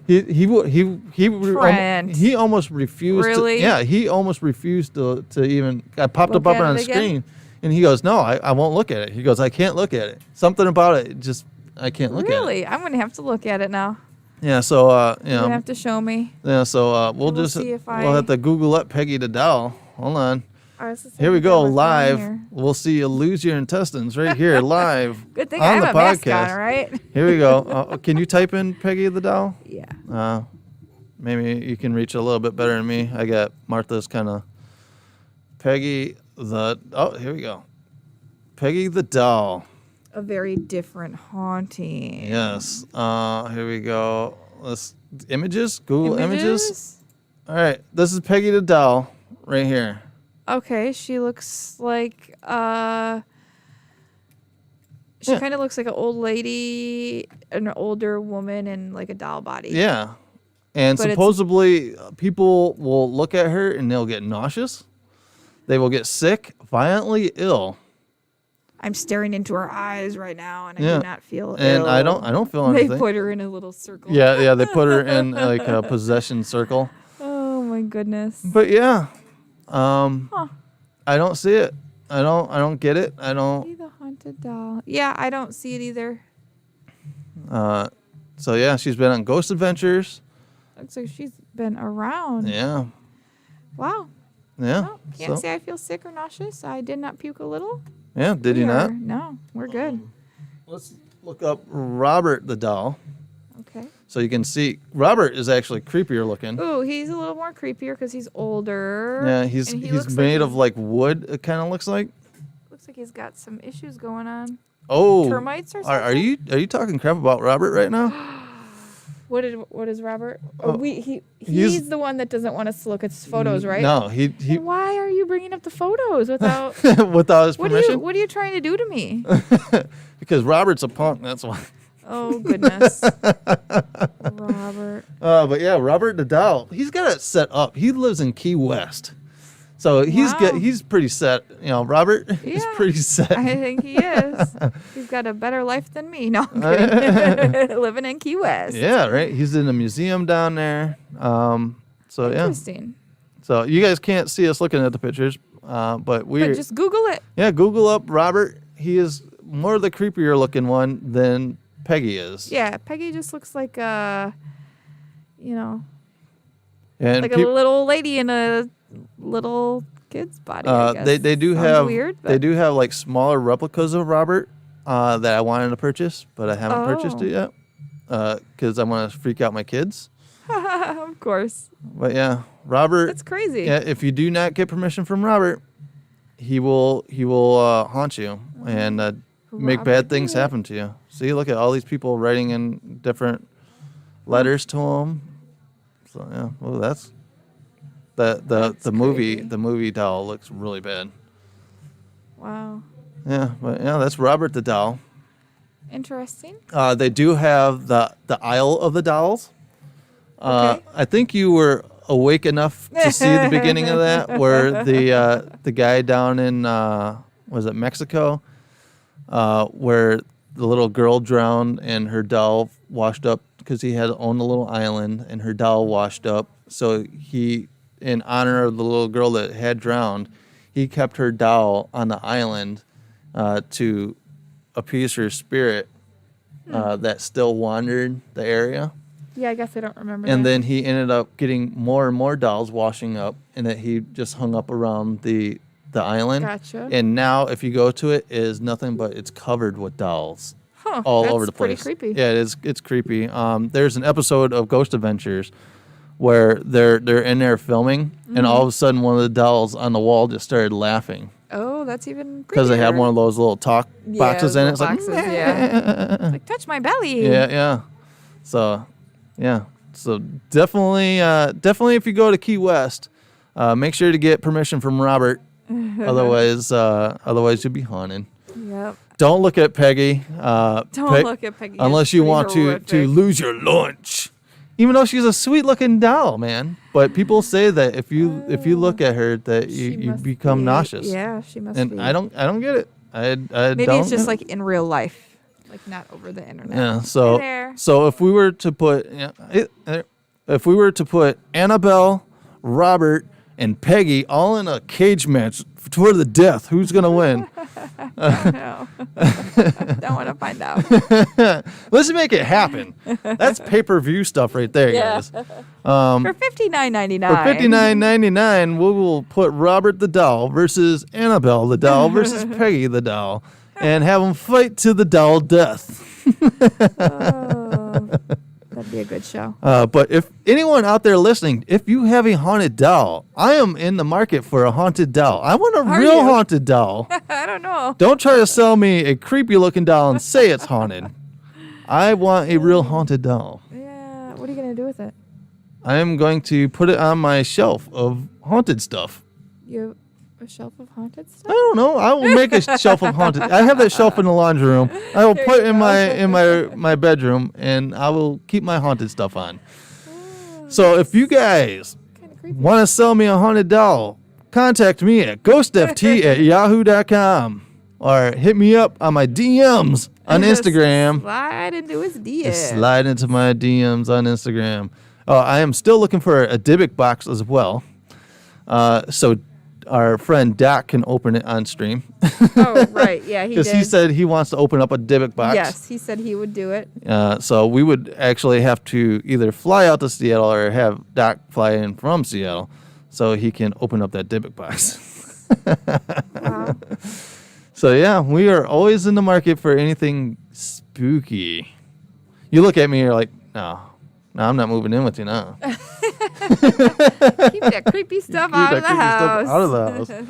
He Trent. he almost refused. Really? He almost refused to even. I popped Look up at on it the again? screen, And he goes, no, I won't look at it. He goes, I can't look at it. Something about it, just I can't look at it. Really? I'm gonna have to look at it now. Yeah, so you You're gonna know, have to show me. yeah, so we'll We'll just see if we'll have to Google up Peggy the doll. Hold on. I was just Here we thinking go, what's on live. here. We'll see you lose your intestines right here, live Good thing on I have the a mask podcast. on, right? Here we go. Can you type in Peggy the doll? Yeah. Maybe you can reach a little bit better than me. I got Martha's kind of Peggy the. Oh, here we go. Peggy the doll. A very different haunting. Yes. Here we go. Let's images. Google images. All right. This is Peggy the doll right here. Okay, she looks like she Yeah. kind of looks like an old lady, an older woman in like a doll body. Yeah. And But it's- supposedly people will look at her and they'll get nauseous. They will get sick, violently ill. I'm staring into her eyes right now, and I Yeah. do not feel And ill. I don't feel They anything. put her in a little circle. Yeah, they put her in like a possession circle. Oh my goodness. But yeah. I don't see it. I don't get it. I don't See the haunted doll. Yeah, I don't see it either. so yeah, she's been on Ghost Adventures. Looks like she's been around. Yeah. Wow. Yeah. Well, can't So- say I feel sick or nauseous. I did not puke a little. yeah, did you not? No, we're good. Let's look up Robert the doll. Okay. So you can see Robert is actually creepier looking. Ooh, he's a little more creepier because he's older. Yeah, he's and he he's looks made like of like wood. It kind of looks like. looks like he's got some issues going on. Oh, Termites or are something? you talking crap about Robert right now? What is Robert? Oh, He's he's- the one that doesn't want us to look at his photos, right? No, he Then why are you bringing up the photos without? without his What permission. are you trying to do to me? Because Robert's a punk. That's why. Oh goodness, Robert. But yeah, Robert the doll. He's got it set up. He lives in Key West, so Wow. he's pretty set. You know, Robert is Yeah. pretty set. I think he is. He's got a better life than me. No, I'm kidding. Living in Key West. Yeah, right. He's in a museum down there. So yeah. Interesting. So you guys can't see us looking at the pictures, but we But just Google it. yeah, Google up Robert. He is more the creepier looking one than Peggy is. Yeah, Peggy just looks like a, And like a little old lady in a little kid's body. I guess. they do Sounds have weird, they but- do have like smaller replicas of Robert that I wanted to purchase, but I haven't purchased Oh. it yet because I want to freak out my kids. Of course, But yeah, Robert. that's crazy. Yeah, if you do not get permission from Robert, he will haunt you and make Robert bad things did it. happen to you. See, look at all these people writing in different letters to him. So yeah, well that's the movie crazy. the movie doll looks really bad. Wow, Yeah, but yeah, that's Robert the doll. interesting. They do have the Isle of the Dolls. Okay. I think you were awake enough to see the beginning of that, where the guy down in was it Mexico, where the little girl drowned and her doll washed up because he had owned a little island and her doll washed up. So he, in honor of the little girl that had drowned, he kept her doll on the island to appease her spirit that still wandered the area. Yeah, I guess I don't remember. And that. then he ended up getting more and more dolls washing up, and that he just hung up around the island. Gotcha. And now, if you go to it, is nothing but it's covered with dolls Huh, all that's over the pretty place. creepy. Yeah, it is. It's creepy. There's an episode of Ghost Adventures where they're in there filming, Mm-hmm. and all of a sudden, one of the dolls on the wall just started laughing Oh, that's even because they had creepier. one of those little talk boxes in it. It's like, boxes, yeah. It's like touch my belly. yeah. So, yeah. So definitely, if you go to Key West, make sure to get permission from Robert. otherwise you'll be haunted. Yep. Don't look at Peggy. Don't look at Peggy. unless It's you pretty want to horrific. lose your lunch. Even though she's a sweet looking doll, man. But people say that if you look at her, that She you must become be- nauseous. Yeah, she must And be. I don't get it. I Maybe don't it's just get it. like in real life, like not over the internet. Yeah. So Hey there. so if we were to put Annabelle, Robert, and Peggy all in a cage match for the death. Who's gonna win? No. Don't want to find out. Let's make it happen. That's pay-per-view stuff right there, guys. For $59.99. For $59.99, we will put Robert the doll versus Annabelle the doll versus Peggy the doll, and have them fight to the doll death. Oh, that'd be a good show. But if anyone out there listening, if you have a haunted doll, I am in the market for a haunted doll. I want a Are real you? haunted doll. I don't know. Don't try to sell me a creepy looking doll and say it's haunted. I want a real haunted doll. Yeah. What are you gonna do with it? I am going to put it on my shelf of haunted stuff. You have a shelf of haunted I stuff? don't know. I will make a shelf of haunted. I have that shelf in the laundry room. I will put it in my bedroom, and I will keep my haunted stuff on. So if you guys Kind of creepy. want to sell me a haunted doll, contact me at ghostft@yahoo.com or hit me up on my DMs on Instagram. Slide into his DM. Just slide into my DMs on Instagram. I am still looking for a Dybbuk box as well. So our friend Doc can open it on stream. Oh, right. Yeah, he Because did. he said he wants to open up a Dybbuk box. Yes, he said he would do it. So we would actually have to either fly out to Seattle or have Doc fly in from Seattle so he can open up that Dybbuk box. Wow. So yeah, we are always in the market for anything spooky. You look at me, you're like, no, I'm not moving in with you now. Keep that creepy stuff out of the house. Out of the house.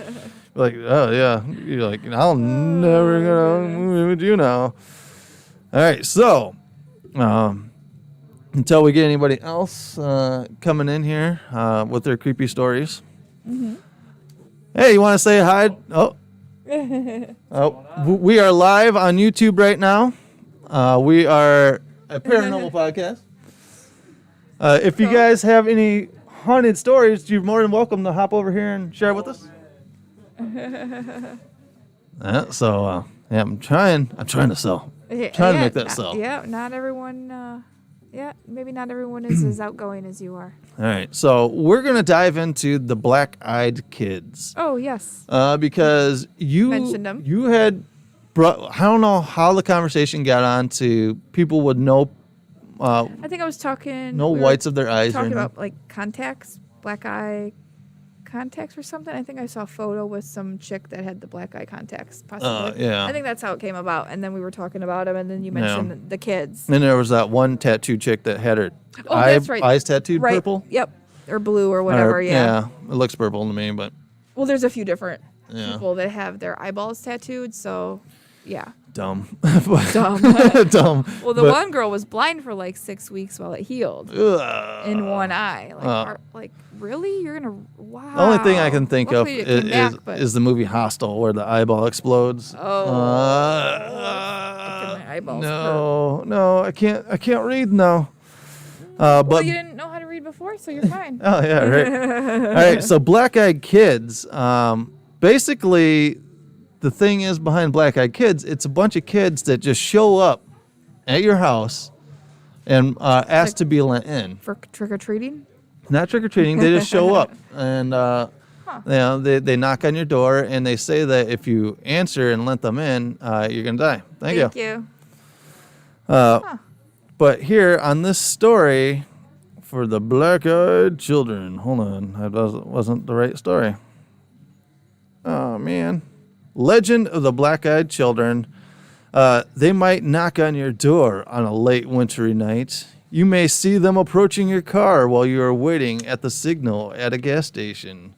Like, oh yeah. You're like, I'll never gonna move in with you now. All right, so until we get anybody else coming in here with their creepy stories. Hey, you want to say hi? We are live on YouTube right now. We are a paranormal podcast. If you guys have any haunted stories, you're more than welcome to hop over here and share with us. Yeah, I'm trying to sell. Yeah, Trying to make that sell. Yeah, not everyone. Maybe not everyone is as outgoing as you are. All right, so we're gonna dive into the Black-Eyed Kids Oh yes. because you Mentioned 'em. You had brought. I don't know how the conversation got on to people with no I think I was talking. no we were whites of their eyes. or Talking anything. about like contacts, black eye contacts or something. I think I saw a photo with some chick that had the black eye contacts. Possibly. Yeah. I think that's how it came about. And then we were talking about them, and then you mentioned the kids. And there was that one tattoo chick that had her That's right. eyes tattooed Right. purple. Yep. Or blue or whatever. Or- Yeah. it looks purple to me, but Well, there's a few different Yeah. people that have their eyeballs tattooed. So, yeah. dumb. Dumb. Dumb. Well, the But- one girl was blind for like 6 weeks while it healed Ugh. in one eye. Like, Uh. really? You're gonna? Wow. The only thing I can think Luckily of it came back, but is the movie Hostel, where the eyeball explodes. Oh. Uh, my eyeballs no, I can't read now. But well, you didn't know how to read before, so you're fine. oh yeah, right. All right, so Black-Eyed Kids. Basically, the thing is behind Black-Eyed Kids, it's a bunch of kids that just show up at your house and ask to be let in. For trick or treating. Not trick or treating, they just show up and they knock on your door and they say that if you answer and let them in, you're gonna die. Thank you. But here on this story for the Black-Eyed Children, hold on, that wasn't the right story. Oh man, Legend of the Black-Eyed Children. They might knock on your door on a late wintry night. You may see them approaching your car while you are waiting at the signal at a gas station.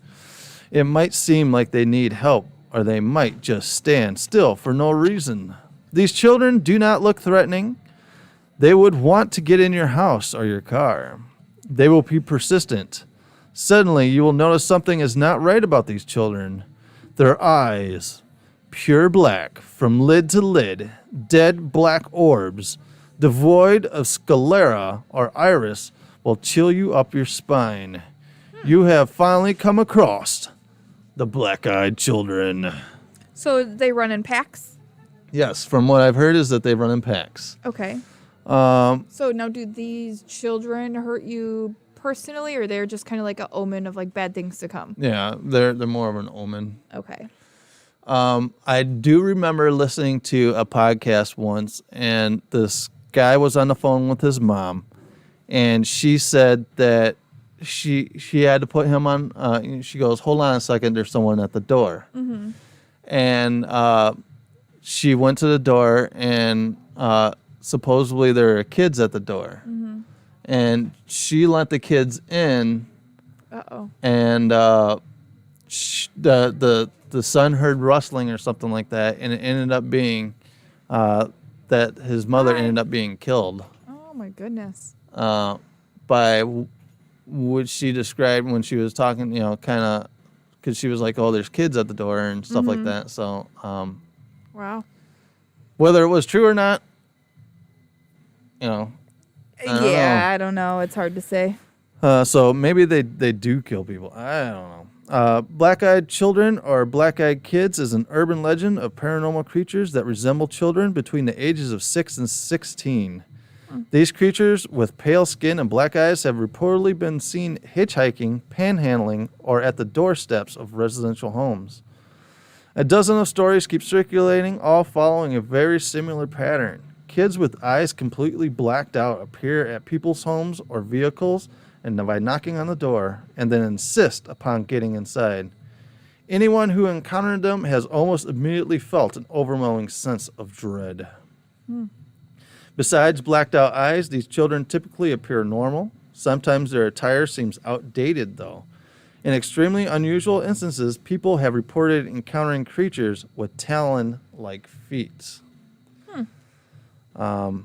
It might seem like they need help, or they might just stand still for no reason. These children do not look threatening. They would want to get in your house or your car. They will be persistent. Suddenly, you will notice something is not right about these children. Their eyes, pure black from lid to lid, dead black orbs, devoid of sclera or iris, will chill you up your spine. You have finally come across the Black-Eyed Children. So they run in packs. Yes, from what I've heard is that they run in packs. Okay. So now, do these children hurt you personally, or they're just kind of like an omen of like bad things to come? Yeah, they're more of an omen. Okay. I do remember listening to a podcast once, and this guy was on the phone with his mom, and she said that she had to put him on. She goes, "Hold on a second, there's someone at the door." Mm-hmm. And she went to the door, and supposedly there were kids at the door, mm-hmm. and she let the kids in. Uh-oh. And the son heard rustling or something like that, and it ended up being that his mother ended up being killed Oh my goodness. by what she described when she was talking, kind of, because she was like, "Oh, there's kids at the door" and stuff like that. So Wow. whether it was true or not, I don't know. I don't know. It's hard to say. So maybe they do kill people. I don't know. Black-eyed children or black-eyed kids is an urban legend of paranormal creatures that resemble children between the ages of 6 and 16. These creatures with pale skin and black eyes have reportedly been seen hitchhiking, panhandling, or at the doorsteps of residential homes. A dozen of stories keep circulating, all following a very similar pattern. Kids with eyes completely blacked out appear at people's homes or vehicles and by knocking on the door, and then insist upon getting inside. Anyone who encountered them has almost immediately felt an overwhelming sense of dread. Besides blacked out eyes, these children typically appear normal. Sometimes their attire seems outdated, though. In extremely unusual instances, people have reported encountering creatures with talon-like feet. No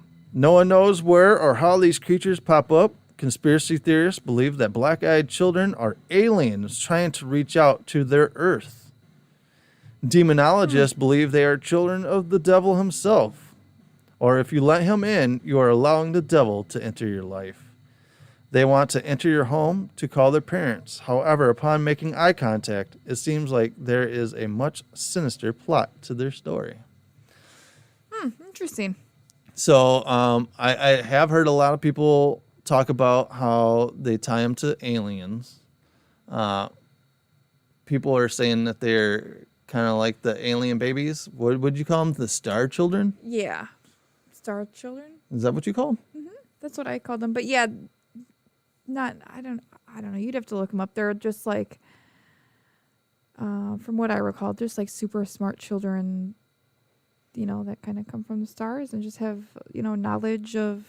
one knows where or how these creatures pop up. Conspiracy theorists believe that black-eyed children are aliens trying to reach out to their Earth. Demonologists believe they are children of the devil himself. Or if you let him in, you are allowing the devil to enter your life. They want to enter your home to call their parents. However, upon making eye contact, it seems like there is a much sinister plot to their story. Interesting. So I have heard a lot of people talk about how they tie them to aliens. People are saying that they're kind of like the alien babies. What would you call them? The star children? Yeah. Star children? Is that what you call them? That's what I called them. But yeah, I don't know. You'd have to look them up. They're just like, from what I recall, just like super smart children, that kind of come from the stars and just have, knowledge of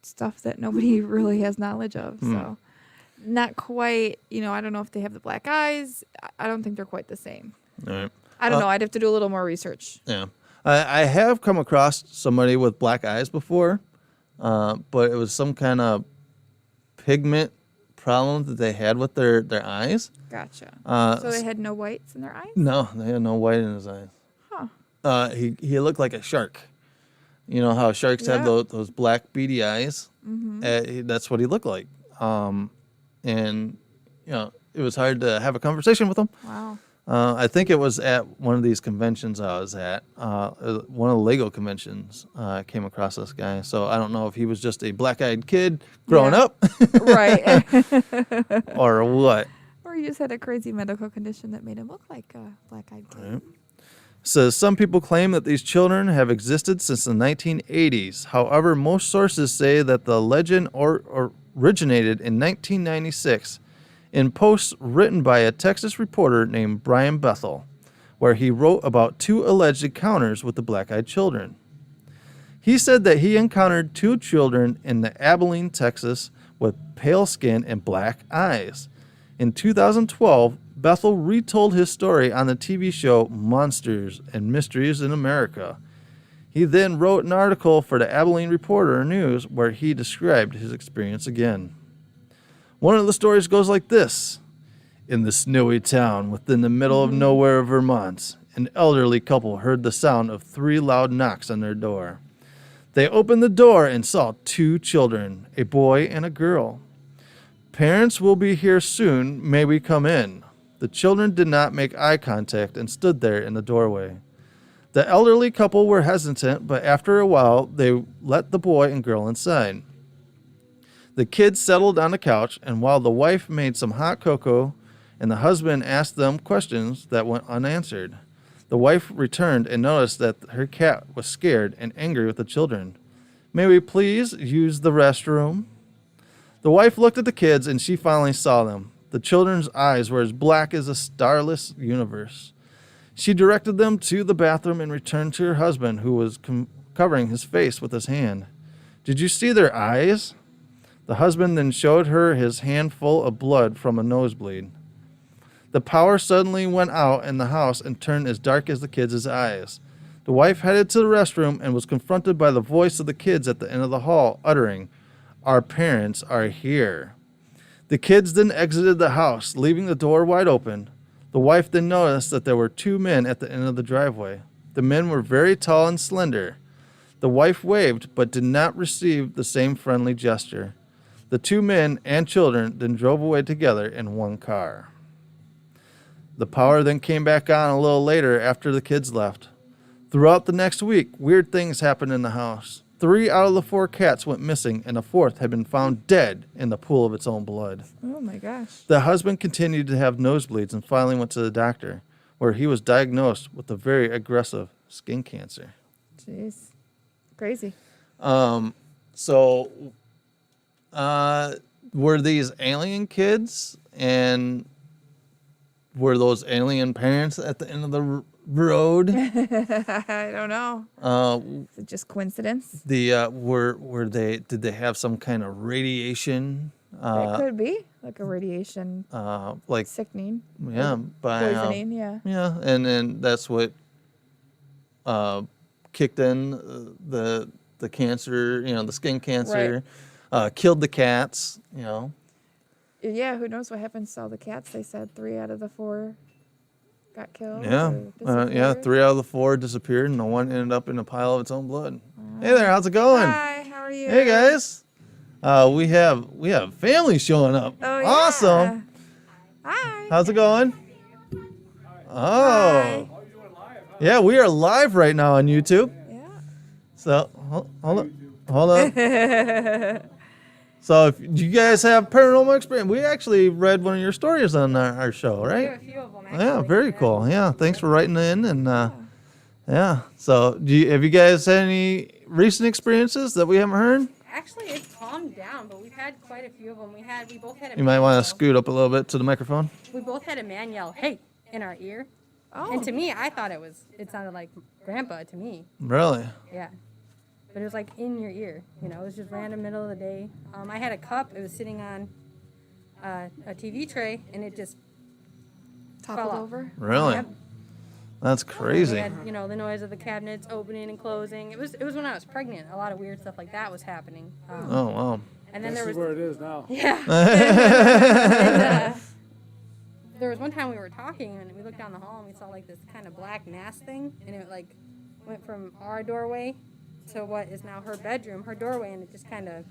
stuff that nobody really has knowledge of. So not quite, I don't know if they have the black eyes. I don't think they're quite the same. All right. I don't know. I'd have to do a little more research. Yeah. I have come across somebody with black eyes before, but it was some kind of pigment problem that they had with their eyes. Gotcha. So they had no whites in their eyes? No, they had no white in his eyes. Huh. He looked like a shark. You know how sharks have Yeah. those black beady eyes? That's what he looked like. And, it was hard to have a conversation with him. Wow. I think it was at one of these conventions I was at. One of the Lego conventions. I came across this guy. So I don't know if he was just a black-eyed kid growing Yeah. up Right. or what. Or you just had a crazy medical condition that made him look like a black-eyed kid. Right. Says some people claim that these children have existed since the 1980s. However, most sources say that the legend originated in 1996 in posts written by a Texas reporter named Brian Bethel, where he wrote about 2 alleged encounters with the black-eyed children. He said that he encountered 2 children in the Abilene, Texas, with pale skin and black eyes. In 2012, Bethel retold his story on the TV show Monsters and Mysteries in America. He then wrote an article for the Abilene Reporter News where he described his experience again. One of the stories goes like this. In the snowy town within the middle of nowhere, Vermont, an elderly couple heard the sound of 3 loud knocks on their door. They opened the door and saw 2 children, a boy and a girl. Parents will be here soon. May we come in? The children did not make eye contact and stood there in the doorway. The elderly couple were hesitant, but after a while, they let the boy and girl inside. The kids settled on the couch, and while the wife made some hot cocoa and the husband asked them questions that went unanswered, the wife returned and noticed that her cat was scared and angry with the children. May we please use the restroom? The wife looked at the kids and she finally saw them. The children's eyes were as black as a starless universe. She directed them to the bathroom and returned to her husband, who was covering his face with his hand. Did you see their eyes? The husband then showed her his hand full of blood from a nosebleed. The power suddenly went out in the house and turned as dark as the kids' eyes. The wife headed to the restroom and was confronted by the voice of the kids at the end of the hall, uttering, "Our parents are here." The kids then exited the house, leaving the door wide open. The wife then noticed that there were two men at the end of the driveway. The men were very tall and slender. The wife waved, but did not receive the same friendly gesture. The two men and children then drove away together in one car. The power then came back on a little later after the kids left. Throughout the next week, weird things happened in the house. 3 out of the 4 cats went missing, and the 4th had been found dead in the pool of its own blood. Oh my gosh. The husband continued to have nosebleeds and finally went to the doctor, where he was diagnosed with a very aggressive skin cancer. Jeez. Crazy. So, were these alien kids, and were those alien parents at the end of the road? I don't know. Is it just coincidence? Were they? Did they have some kind of radiation? It could be like a radiation Like sickening. yeah, by Poisoning, yeah. yeah, and then that's what kicked in the cancer. The skin cancer, killed the cats. Yeah, who knows what happens to all the cats? They said 3 out of the 4 got killed. Yeah, or yeah. disappeared. 3 out of the 4 disappeared, and the one ended up in a pile of its own blood. Hey there, how's it going? Hi, how are you? Hey guys, we have family showing up. Oh, yeah. Awesome. Hi. How's it going? Oh, yeah, we are live right now on YouTube. Yeah. So hold up. So if you guys have paranormal experience, we actually read one of your stories on our show, right? A few of them, Yeah, very cool. Yeah, thanks for writing in, and yeah. So have you guys had any recent experiences that we haven't heard? Actually, it's calmed down, but we've had quite a few of them. We both had a You might want to scoot up a little bit to the microphone. We both had a man yell, "Hey!" in our ear. Oh. And to me, I thought it sounded like Grandpa to me. Really? Yeah. But it was like in your ear, it was just random middle of the day. I had a cup, it was sitting on a TV tray, and it just Toppled fell off. over. Really? Yep. That's We crazy. had, the noise of the cabinets opening and closing. It was when I was pregnant. A lot of weird stuff like that was happening. Oh wow. And then This there is was where it is now. there was one time we were talking and we looked down the hall and we saw like this kind of black mass thing, and it like went from our doorway to what is now her bedroom, her doorway, and it just kind of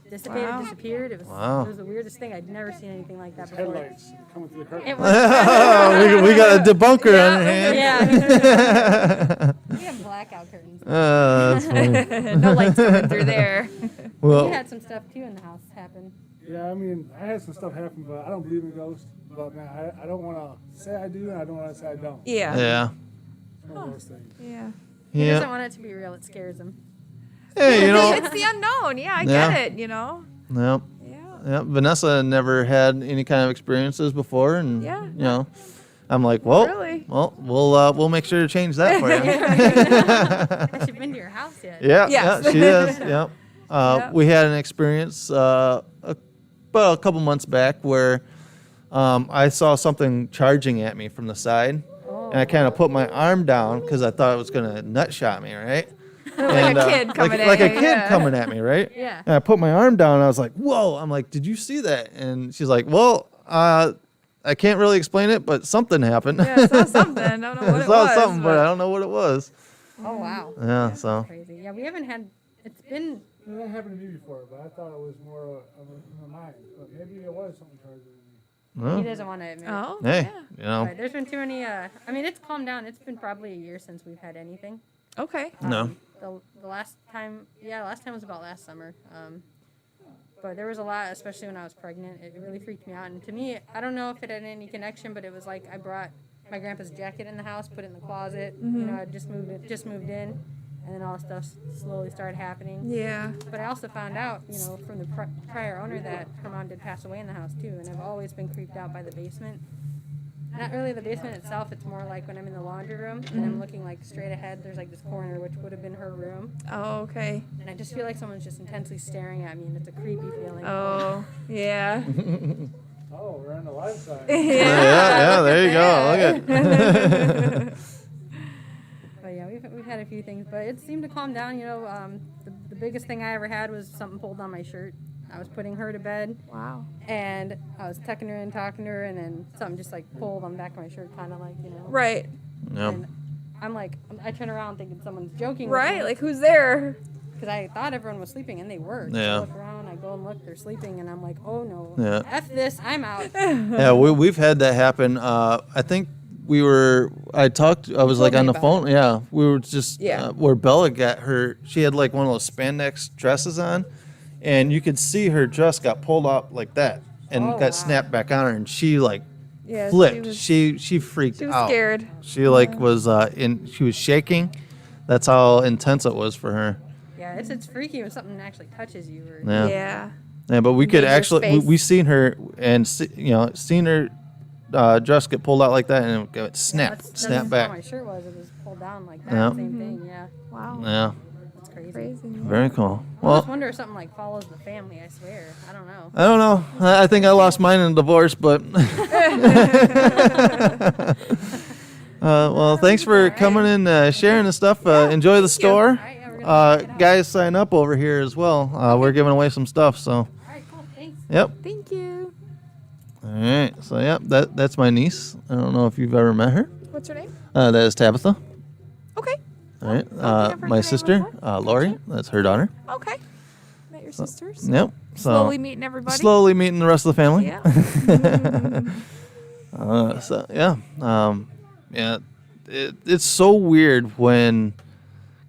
dissipated, Wow. disappeared. It was Wow. it was the weirdest thing. I'd never seen anything like that before. Headlights coming through the curtain. It was, Oh, we got a debunker on our hand. yeah. We have blackout curtains. That's funny. No lights coming through there. We Well, had some stuff too in the house happen. Yeah, I mean, I had some stuff happen, but I don't believe in ghosts. But man, I don't want to say I do, and I don't want to say I don't. Yeah. yeah. It's one of those things. Yeah. He doesn't Yeah. want it to be real. It scares him. Hey, It's the unknown. Yeah, I Yeah. get it, Yep. Yeah. Yep. Vanessa never had any kind of experiences before, and Yeah. I'm like, well, Really? we'll make sure to change that for you. Has she been to your house yet? Yeah, Yes. yeah, she is. Yep. Yep. We had an experience about a couple months back where I saw something charging at me from the side, and I kind of put my arm down because I thought it was gonna nut shot me, right? Like a kid coming at like a you, kid yeah. coming at me, right? Yeah. And I put my arm down, and I was like, "Whoa!" I'm like, "Did you see that?" And she's like, "Well, I can't really explain it, but something happened." Yeah, I saw something. I don't know what I it saw was. something, but I don't know what it was. Oh wow. Yeah, so Crazy. Yeah, we haven't had. It's been. You know, that happened to me before, but I thought it was more of in my mind. But maybe it was something charging me. well, He doesn't want to admit. it. Oh. hey, Yeah. But there's been too many. I mean, it's calmed down. It's been probably a year since we've had anything. Okay. no, The last time was about last summer. But there was a lot, especially when I was pregnant. It really freaked me out. And to me, I don't know if it had any connection, but it was like I brought my grandpa's jacket in the house, put it in the closet. You know, I just moved in, and then all this stuff slowly started happening. Yeah. But I also found out, you know, from the prior owner that her mom did pass away in the house too, and I've always been creeped out by the basement. Not really the basement itself, it's more like when I'm in the laundry room and I'm looking like straight ahead, there's like this corner which would have been her room. Oh, okay. And I just feel like someone's just intensely staring at me and it's a creepy feeling. Oh, yeah. Oh, we're on the live side. Yeah, there you go. Look at. But yeah, we've had a few things, but it seemed to calm down. You know, the biggest thing I ever had was something pulled on my shirt. I was putting her to bed, Wow. and I was tucking her in, talking to her, and then something just like pulled on the back of my shirt, kind of like, you know. Right. Yep. And I'm like, I turn around thinking someone's joking. Right. Like, who's there? Because I thought everyone was sleeping, and they were. Yeah. I look around, I go and look, they're sleeping, and I'm like, oh no. Yeah. F this, I'm out. Yeah, we've had that happen. I think I was like told on me the about phone. Yeah, we were just Yeah. where Bella got her. She had like one of those spandex dresses on, and you could see her dress got pulled up like that and Oh, got wow. snapped back on her, and she like Yeah. flipped. She She freaked was out. scared. She like was she was shaking. That's how intense it was for her. Yeah, it's freaky when something actually touches you. Or, Yeah. Yeah. Yeah, but we could Major actually space. we seen her and seen her dress get pulled out like that and it got snap that's snap how back. my shirt was. It was pulled down like that. Yeah. Same thing, yeah. Wow. Yeah, It's crazy. Crazy. very cool. I Well, just wonder if something like follows the family, I swear. I don't know. I don't know. I think I lost mine in a divorce, but well, thanks for coming and sharing the stuff. Enjoy the store. All right, yeah, we're gonna check it out. Guys, sign up over here as well. We're giving away some stuff, so All right, cool. Thanks. yep. Thank you. All right, so yep, that's my niece. I don't know if you've ever met her. What's her name? That is Tabitha. Okay. All right, I've heard my your name sister, before. Lori. That's her daughter. Okay. Met your sisters. Yep. So Slowly meeting everybody. slowly meeting the rest of the family. Yeah. So yeah, yeah. It's so weird when,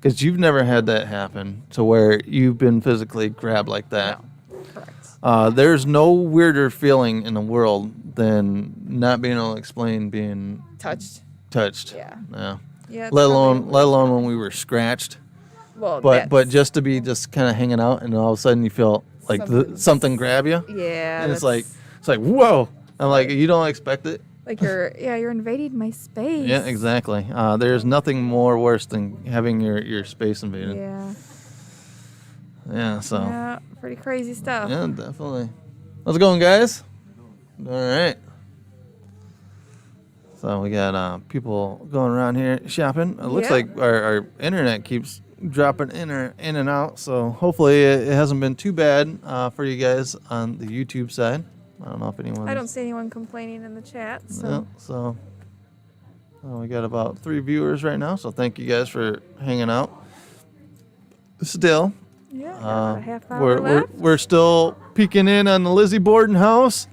because you've never had that happen to where you've been physically grabbed like that. Correct. There's no weirder feeling in the world than not being able to explain being Touched. touched. Yeah. Yeah. Yeah. it's Let probably- alone when we were scratched. Well, But that's- just to be just kind of hanging out and all of a sudden you feel like Something's- something grab you. Yeah. And it's that's- like whoa. I'm like, you don't expect it. Like you're invading my space. Yeah, exactly. There's nothing more worse than having your space invaded. Yeah. Yeah, so Yeah. Pretty crazy stuff. yeah, definitely. How's it going, guys? All right. So we got people going around here shopping. It looks Yeah. like our internet keeps dropping in and out. So hopefully it hasn't been too bad for you guys on the YouTube side. I don't know if anyone. I don't see anyone complaining in the chat. So Yeah, so we got about 3 viewers right now. So thank you guys for hanging out. Still, yeah, about a half hour we're left. we're still peeking in on the Lizzie Borden house,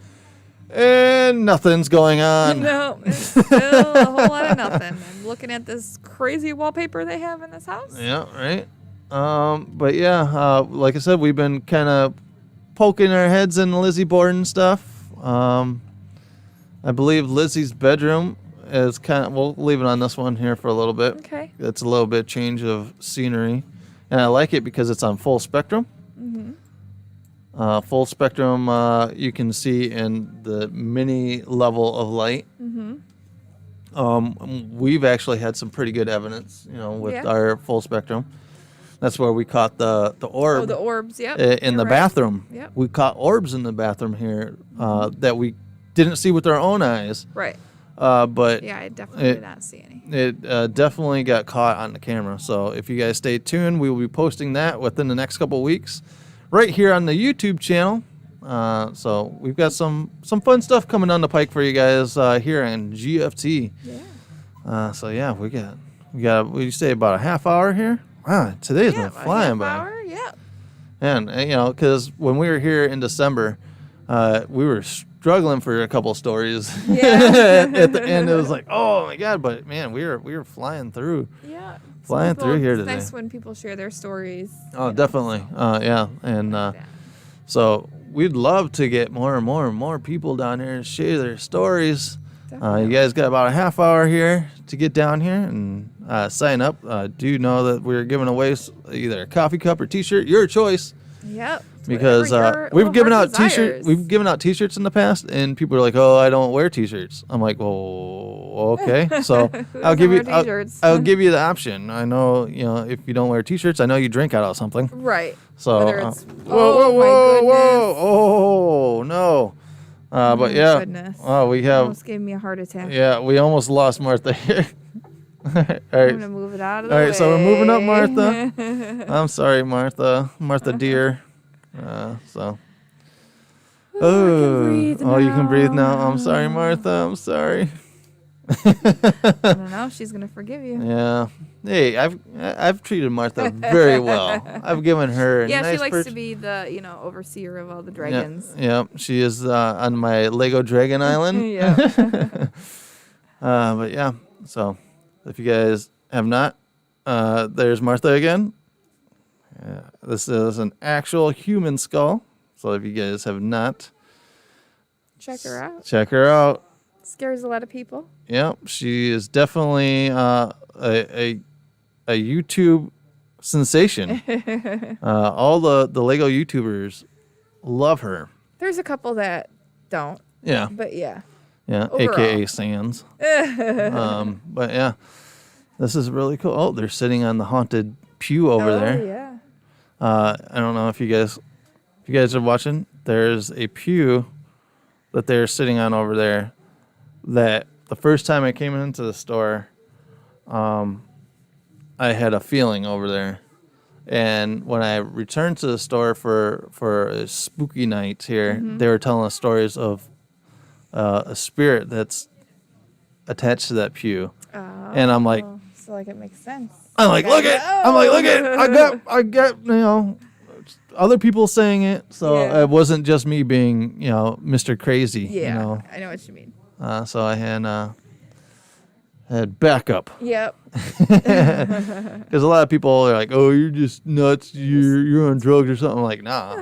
and nothing's going on. No, it's still a whole lot of nothing. I'm looking at this crazy wallpaper they have in this house. Yeah, right. But yeah, like I said, we've been kind of poking our heads in the Lizzie Borden stuff. I believe Lizzie's bedroom is kind of. We'll leave it on this one here for a little bit. Okay. It's a little bit change of scenery, and I like it because it's on full spectrum. Full spectrum, you can see in the mini level of light. We've actually had some pretty good evidence, with Yeah. our full spectrum. That's where we caught the orb Oh, the orbs. Yep. in you're the right. bathroom. Yep. We caught orbs in the bathroom here that we didn't see with our own eyes, Right. but Yeah, I definitely did not see any. it definitely got caught on the camera. So if you guys stay tuned, we will be posting that within the next couple of weeks, right here on the YouTube channel. So we've got some fun stuff coming down the pike for you guys here on GFT. Yeah. So yeah, we got what do you say, about a half hour here? Wow, today's Yeah, been flying by. hour. Yeah. And because when we were here in December, we were struggling for a couple stories. Yeah. At the end, it was like, oh my god! But man, we were flying through. Yeah. Flying through here It's today. nice when people share their stories. Oh, definitely. Yeah, and Yeah. So we'd love to get more and more and more people down here and share their stories. You guys got about a half hour here to get down here and sign up. Do know that we're giving away either a coffee cup or T-shirt, your choice. Yep. Because Whatever your we've little given heart out T-shirts. desires. We've given out T-shirts in the past, and people are like, "Oh, I don't wear T-shirts." I'm like, "Well, okay." So I'll give you. doesn't wear T-shirts? I'll give you the option. I know, if you don't wear T-shirts, I know you drink out of something. Right. So Whether it's whoa, my goodness. oh no. But my yeah. goodness. Oh, we have. Almost gave me a heart attack. Yeah, we almost lost Martha here. All I'm right. gonna move it out of the All way. right, so we're moving up, Martha. I'm sorry, Martha. Martha dear. So. Oh, breathe you can breathe now. now. I'm sorry, Martha. I'm sorry. I don't know. She's gonna forgive you. Yeah. Hey, I've treated Martha very well. I've given her a Yeah, nice she likes perch- to be the overseer of all the dragons. Yeah, she is on my Lego Dragon Island. Yeah. But yeah, so if you guys have not, there's Martha again. Yeah, this is an actual human skull. So if you guys have not, Check her out. check her out. Scares a lot of people. Yep, she is definitely a YouTube sensation. All the Lego YouTubers love her. There's a couple that don't, Yeah, but yeah. yeah, Overall. AKA Sans. But yeah, this is really cool. Oh, they're sitting on the haunted pew over there. Yeah. I don't know if you guys are watching. There's a pew that they're sitting on over there. That the first time I came into the store, I had a feeling over there, and when I returned to the store for a spooky night here, they were telling us stories of a spirit that's attached to that pew, and I'm like, So like it makes sense. I'm like, look it. I got, other people saying it, so Yeah. it wasn't just me being, Mr. Crazy. Yeah. I know what you mean. So I had backup Yep. because a lot of people are like, "Oh, you're just nuts. You're on drugs or something." I'm like, nah.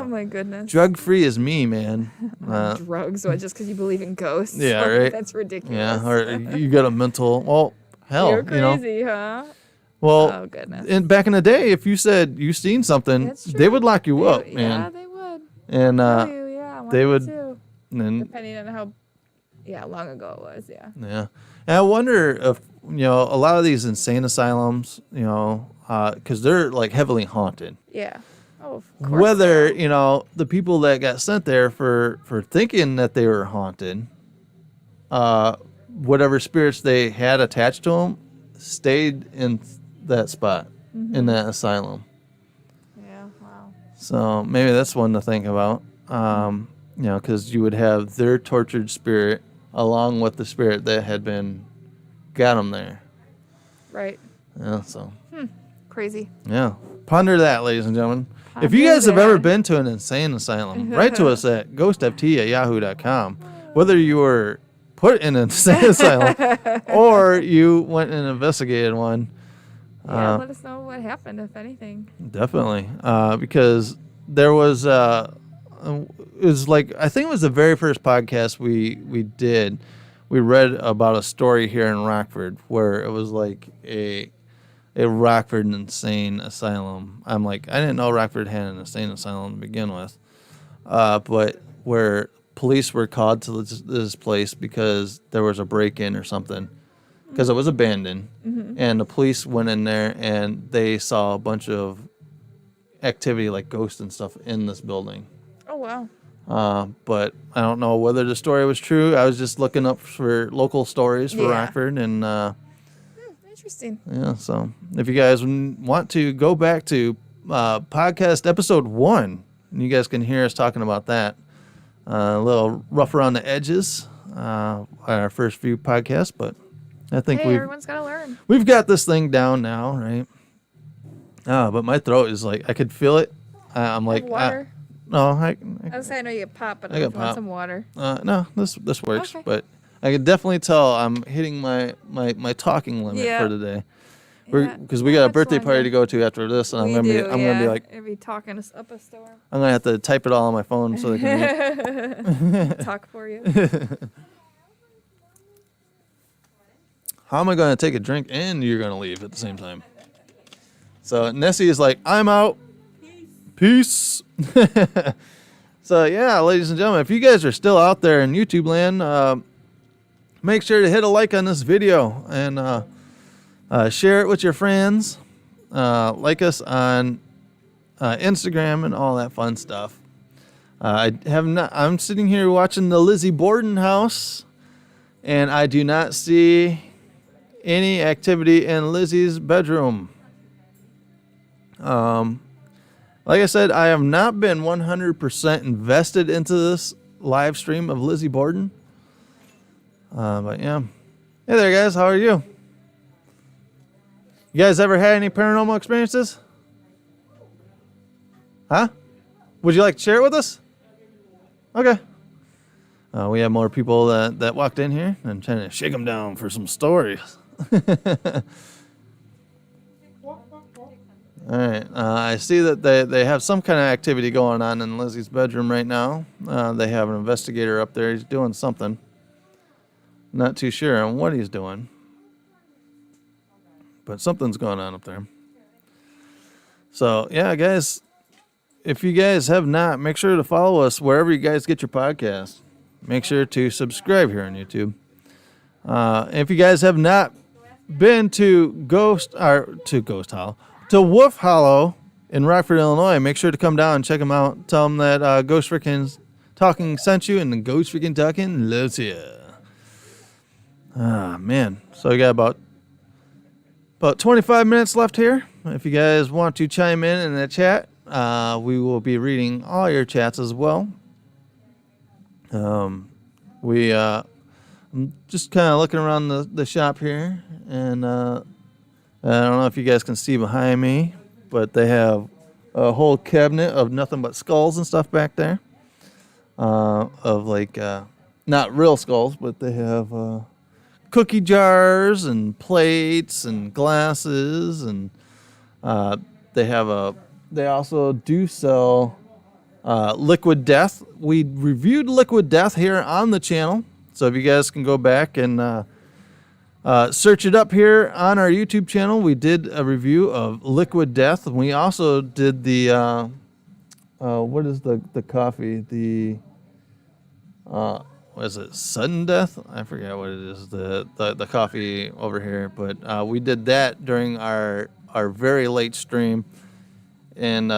Oh my goodness. Drug free is me, man. Drugs? What? Just because you believe in ghosts? Yeah, right. That's ridiculous. Yeah, or you got a mental. Well, hell, You're crazy, huh? Well, Oh goodness. back in the day, if you said you seen something, That's they true. would lock you up, Yeah, man. they would. And Tell you, yeah, I they wanted would- to. and Depending on how long ago it was, yeah. yeah, and I wonder if a lot of these insane asylums, because they're like heavily haunted. Yeah. Oh, of course. Whether the people that got sent there for thinking that they were haunted, whatever spirits they had attached to them stayed in that spot in that asylum. Yeah, wow. So maybe that's one to think about. Because you would have their tortured spirit along with the spirit that had got them there. Right. Yeah. So Crazy. yeah, ponder that, ladies and gentlemen. If you guys have ever been to an insane asylum, write to us at ghostft@yahoo.com. Whether you were put in an insane asylum or you went and investigated one, Yeah, let us know what happened, if anything. definitely. Because there was, it was like, I think it was the very first podcast we did. We read about a story here in Rockford where it was like a Rockford insane asylum. I'm like, I didn't know Rockford had an insane asylum to begin with. But where police were called to this place because there was a break-in or something, because it was abandoned, and the police went in there and they saw a bunch of activity like ghosts and stuff in this building. Oh, wow. But I don't know whether the story was true. I was just looking up for local stories for Yeah. Rockford, and Interesting. yeah, so if you guys want to go back to podcast episode 1, you guys can hear us talking about that. A little rough around the edges, our first few podcasts, but I think Hey, everyone's got to learn. we've got this thing down now, right? But my throat is like, I could feel it. I'm like, Have water. no, I was saying I know you get pop, but I I got just want pop. some water. no, this works, Okay. but I can definitely tell I'm hitting my talking limit Yeah. for today. Because we got a birthday party to go to after this, and I'm gonna be like, I'd be talking us up a storm. I'm gonna have to type it all on my phone so they can. Talk for you. How am I gonna take a drink and you're gonna leave at the same time? So Nessie is like, I'm out. Peace. So yeah, ladies and gentlemen, if you guys are still out there in YouTube land, make sure to hit a like on this video and share it with your friends. Like us on Instagram and all that fun stuff. I'm sitting here watching the Lizzie Borden house, and I do not see any activity in Lizzie's bedroom. Like I said, I have not been 100% invested into this live stream of Lizzie Borden. But yeah. Hey there, guys. How are you? You guys ever had any paranormal experiences? Huh? Would you like to share it with us? Okay. We have more people that walked in here. I'm trying to shake them down for some stories. All right. I see that they have some kind of activity going on in Lizzie's bedroom right now. They have an investigator up there. He's doing something. Not too sure on what he's doing. But something's going on up there. So, yeah, guys, if you guys have not, make sure to follow us wherever you guys get your podcasts. Make sure to subscribe here on YouTube. If you guys have not been to Wolf Hollow in Rockford, Illinois, make sure to come down and check them out. Tell them that Ghost Freaking Talking sent you, and the Ghost Freaking Talking loves you. Ah, man. So we got about 25 minutes left here. If you guys want to chime in the chat, we will be reading all your chats as well. I'm just kind of looking around the shop here, and I don't know if you guys can see behind me, but they have a whole cabinet of nothing but skulls and stuff back there. Of like, not real skulls, but they have cookie jars and plates and glasses, and they also do sell Liquid Death. We reviewed Liquid Death here on the channel, so if you guys can go back and search it up here on our YouTube channel. We did a review of Liquid Death. We also did the what is the coffee? The what is it? Sudden Death? I forget what it is. The coffee over here, but we did that during our very late stream, and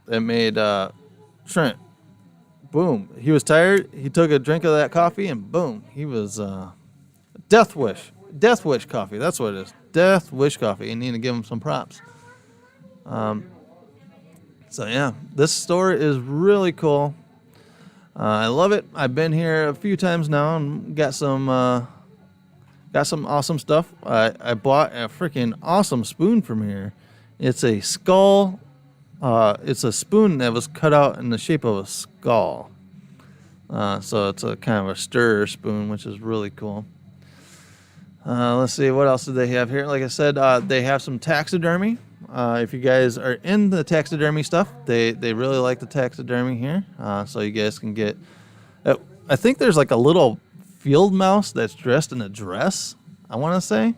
it made Trent. Boom. He was tired. He took a drink of that coffee, and boom, he was Death Wish. Death Wish coffee. That's what it is. Death Wish coffee. You need to give him some props. So yeah, this store is really cool. I love it. I've been here a few times now and got some awesome stuff. I bought a freaking awesome spoon from here. It's a skull. It's a spoon that was cut out in the shape of a skull. So it's a kind of a stirrer spoon, which is really cool. Let's see, what else do they have here? Like I said, they have some taxidermy. If you guys are in the taxidermy stuff, they really like the taxidermy here. So you guys can get... I think there's like a little field mouse that's dressed in a dress, I want to say.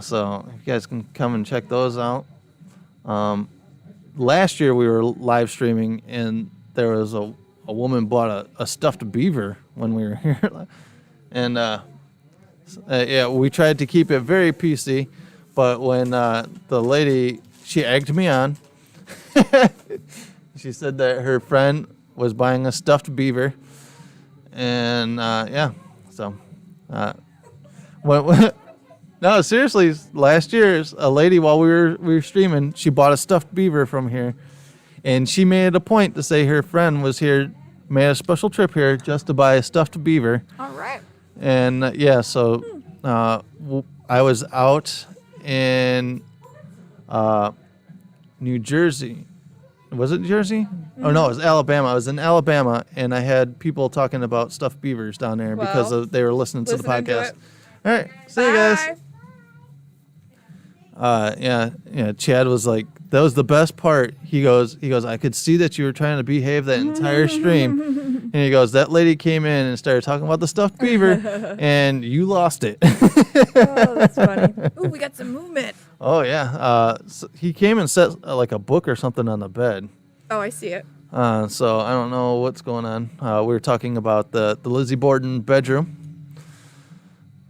So if you guys can come and check those out. Last year we were live streaming, and there was a woman bought a stuffed beaver when we were here. And yeah, we tried to keep it very PC, but when the lady, she egged me on. She said that her friend was buying a stuffed beaver, and yeah, so no, seriously, last year a lady, while we were streaming, she bought a stuffed beaver from here, and she made it a point to say her friend was here, made a special trip here just to buy a stuffed beaver. All right. And yeah, so I was out in New Jersey. Was it Jersey? Mm-hmm. Oh no, it was Alabama. I was in Alabama, and I had people talking about stuffed beavers down there because they were listening to the podcast. All right, see you guys. Yeah. Chad was like, that was the best part. He goes, I could see that you were trying to behave that entire stream. And he goes, that lady came in and started talking about the stuffed beaver, and you lost it. Oh, that's funny. Ooh, we got some movement. Oh yeah. So he came and set like a book or something on the bed. Oh, I see it. So I don't know what's going on. We were talking about the Lizzie Borden bedroom.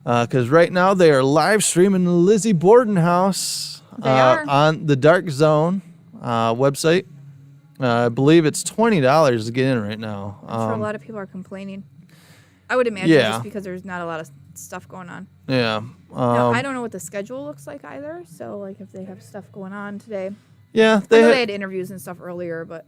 Because right now they are live streaming the Lizzie Borden house They are. on the Dark Zone website. I believe it's $20 to get in right now. I'm sure a lot of people are complaining. I would imagine yeah. just because there's not a lot of stuff going on. Yeah. Now, I don't know what the schedule looks like either. So, like, if they have stuff going on today. Yeah. I know they had interviews and stuff earlier, but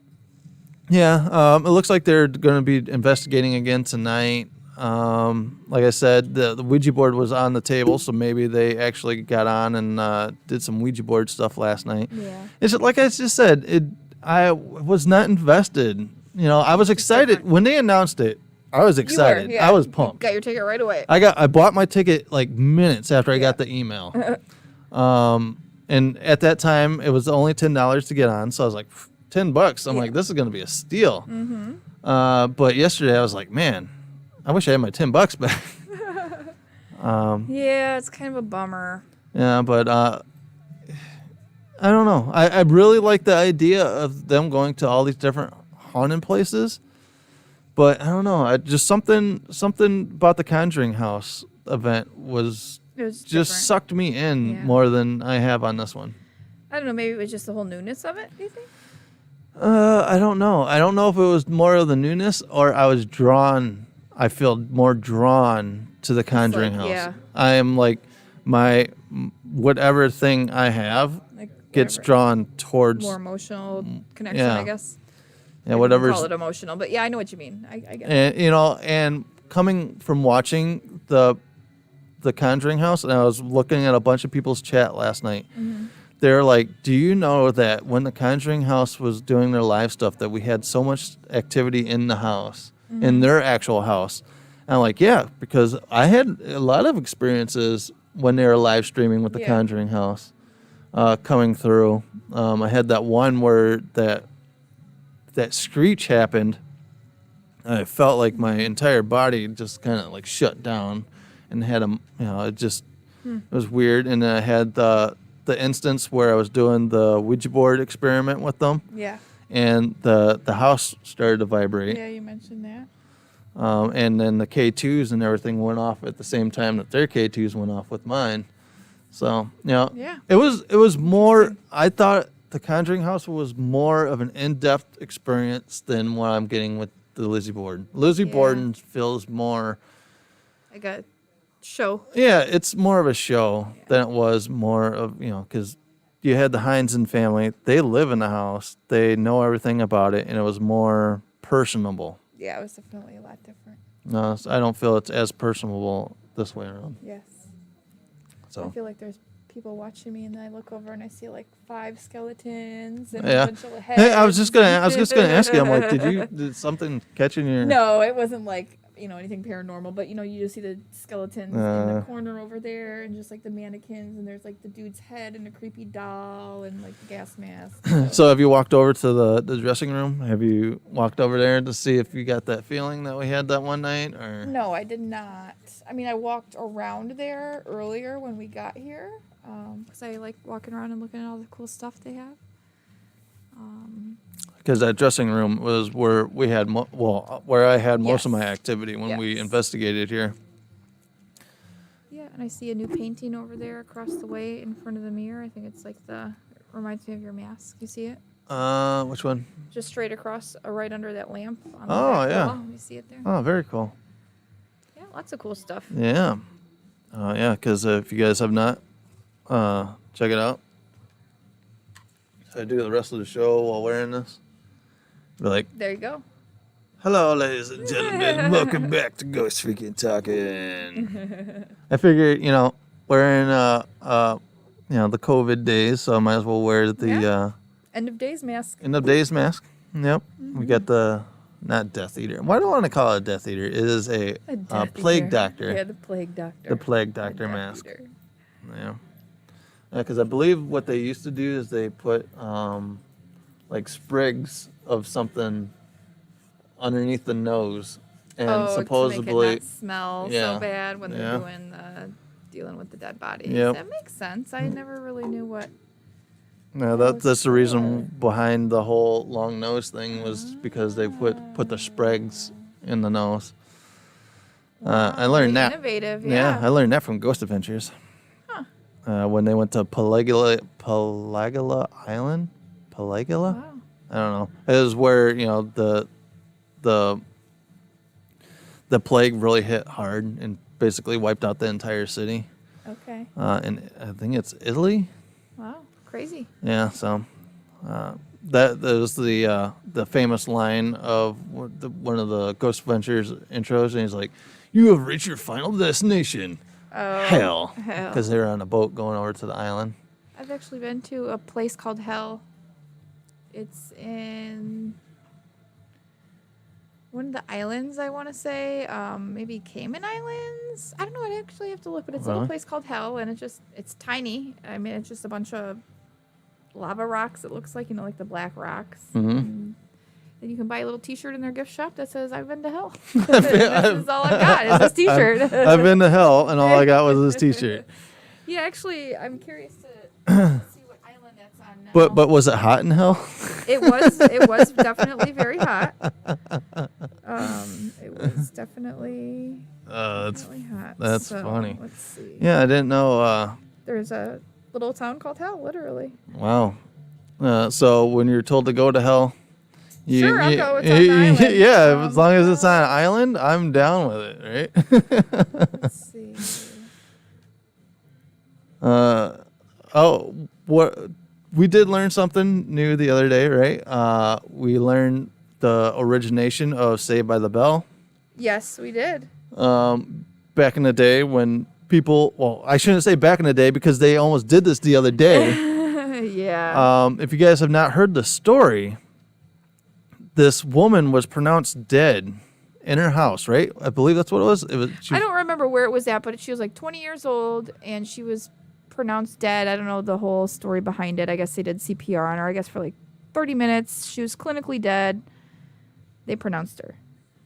Yeah. It looks like they're going to be investigating again tonight. Like I said, the Ouija board was on the table, so maybe they actually got on and did some Ouija board stuff last night. yeah. It's just, like I just said, I was not invested. You know, I was excited when they announced it. I was excited. yeah. I was You pumped. got your ticket right away. I bought my ticket like minutes after I got the email. And at that time it was only $10 to get on, so I was like, $10. I'm like, this is gonna be a steal. But yesterday I was like, man, I wish I had my $10 back. Yeah, it's kind of a bummer. Yeah, but I don't know. I really like the idea of them going to all these different haunted places, but I don't know. I just something about the Conjuring House event was It was just different. sucked me in Yeah. more than I have on this one. I don't know. Maybe it was just the whole newness of it. Do you think? I don't know. I don't know if it was more of the newness or I was drawn. I feel more drawn to the Conjuring House. yeah. I am like my whatever thing I have Like gets whatever. drawn towards More emotional connection, yeah. I guess. yeah, If you whatever's call it emotional, but yeah, I know what you mean. I get it. and and coming from watching the Conjuring House, and I was looking at a bunch of people's chat last night. They're like, do you know that when the Conjuring House was doing their live stuff that we had so much activity in the house, in their actual house? And I'm like, yeah, because I had a lot of experiences when they were live streaming with the Yeah. Conjuring House coming through. I had that one where that screech happened. I felt like my entire body just kind of like shut down and had it was weird. And then I had the instance where I was doing the Ouija board experiment with them, Yeah. and the house started to vibrate. Yeah, you mentioned that. And then the K2s and everything went off at the same time that their K2s went off with mine. So, Yeah. it was more, I thought the Conjuring House was more of an in-depth experience than what I'm getting with the Lizzie Borden. Lizzie Yeah. Borden feels more, Like a show. yeah, it's more of a show than it was more of, because you had the Heinzen family. They live in the house. They know everything about it, and it was more personable. Yeah, it was definitely a lot different. No, I don't feel it's as personable this way around. Yes. I So feel like there's people watching me, and then I look over and I see like 5 skeletons and Yeah. a bunch of heads. hey, I was just gonna ask you. I'm like, did something catch in your? No, it wasn't like anything paranormal, but you just see the skeletons in the Uh. corner over there, and just like the mannequins, and there's like the dude's head and a creepy doll, and like the gas mask. So have you walked over to the dressing room? Have you walked over there to see if you got that feeling that we had that one night, or? No, I did not. I mean, I walked around there earlier when we got here, because I like walking around and looking at all the cool stuff they have. Because that dressing room was where we had where I had most of my Yes. activity when we Yes. investigated here. Yeah, and I see a new painting over there across the way in front of the mirror. I think it's like it reminds me of your mask. You see it? Which one? Just straight across, right under that lamp. On the Oh, back yeah. wall. You see it there? Oh, very cool. Yeah, lots of cool stuff. Yeah. Yeah, because if you guys have not, check it out. If I do the rest of the show while wearing this, be like, There you go. hello, ladies and gentlemen. Welcome back to Ghost Freaking Talking. I figured, wearing, the COVID days, so I might as well wear the Yeah. End of days mask. end of days mask. Yep. We got the, not Death Eater. Why do I want to call it a Death Eater? It is a Death Plague Eater. Doctor. Yeah, the plague doctor. The Plague The Doctor Death mask. Eater. Yeah. because I believe what they used to do is they put like sprigs of something underneath the nose, and supposedly to make it not smell yeah, so bad when yeah. they're doing dealing with the dead bodies. Yep. That makes sense. I never really knew what. yeah, that's the reason behind the whole long nose thing was because they put the sprigs in the nose. I learned Very that. innovative. Yeah, I Yeah. learned that from Ghost Adventures. When they went to Pelagula Island. Pelagula? Wow. I don't know. It was where, the plague really hit hard and basically wiped out the entire city. Okay. And I think it's Italy. Wow. Crazy. Yeah, so that was the famous line of one of the Ghost Adventures intros, and he's like, "You have reached your final destination, hell," hell. because they were on a boat going over to the island. I've actually been to a place called Hell. It's in one of the islands, I want to say. Maybe Cayman Islands? I don't know. I'd actually have to look, but it's a Really? little place called Hell, and it's tiny. I mean, it's just a bunch of lava rocks, it looks like, like the black rocks. And then you can buy a little t-shirt in their gift shop that says, "I've been to hell." This is all I've got, is this t-shirt. I've been to hell, and all I got was this T-shirt. Yeah, actually, I'm curious to see what island that's on now. But was it hot in hell? It was definitely very hot. It was definitely That's hot. that's So, funny. Let's see. Yeah, I didn't know. There's a little town called Hell, literally. Wow. So when you're told to go to hell, Sure, I'll go. It's on the island. Yeah, as long as it's on an island, I'm down with it, right? Let's see. What we did learn something new the other day, right? We learned the origination of Saved by the Bell. Yes, we did. Back in the day when people, well, I shouldn't say back in the day because they almost did this the other day. Yeah. If you guys have not heard the story, this woman was pronounced dead in her house, right? I believe that's what it was. I don't remember where it was at, but she was like 20 years old, and she was pronounced dead. I don't know the whole story behind it. I guess they did CPR on her, I guess, for like 30 minutes. She was clinically dead. They pronounced her.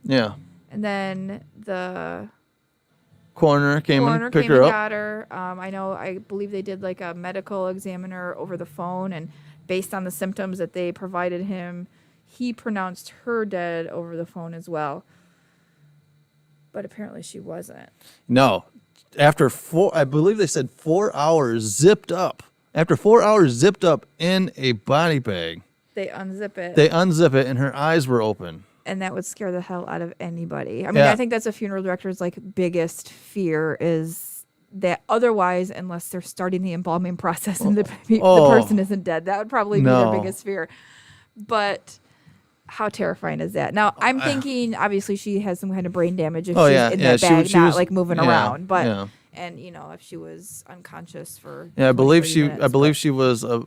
Yeah. And then the Coroner came coroner and picked came her and up. got her. I believe they did like a medical examiner over the phone, and based on the symptoms that they provided him, he pronounced her dead over the phone as well. But apparently she wasn't. No. After I believe they said 4 hours zipped up. After 4 hours zipped up in a body bag, They unzip it. they unzip it and her eyes were open. And that would scare the hell out of anybody. I mean, Yeah. I think that's a funeral director's like biggest fear is that otherwise, unless they're starting the embalming process and the person isn't dead, that would probably be No. their biggest fear. But how terrifying is that? Now, I'm thinking obviously she has some kind of brain damage if Oh, she's yeah, in yeah, that she- bag, she not was- like moving yeah, around. But yeah. and if she was unconscious for Yeah, I 20, believe 30 she. minutes, I believe but- she was a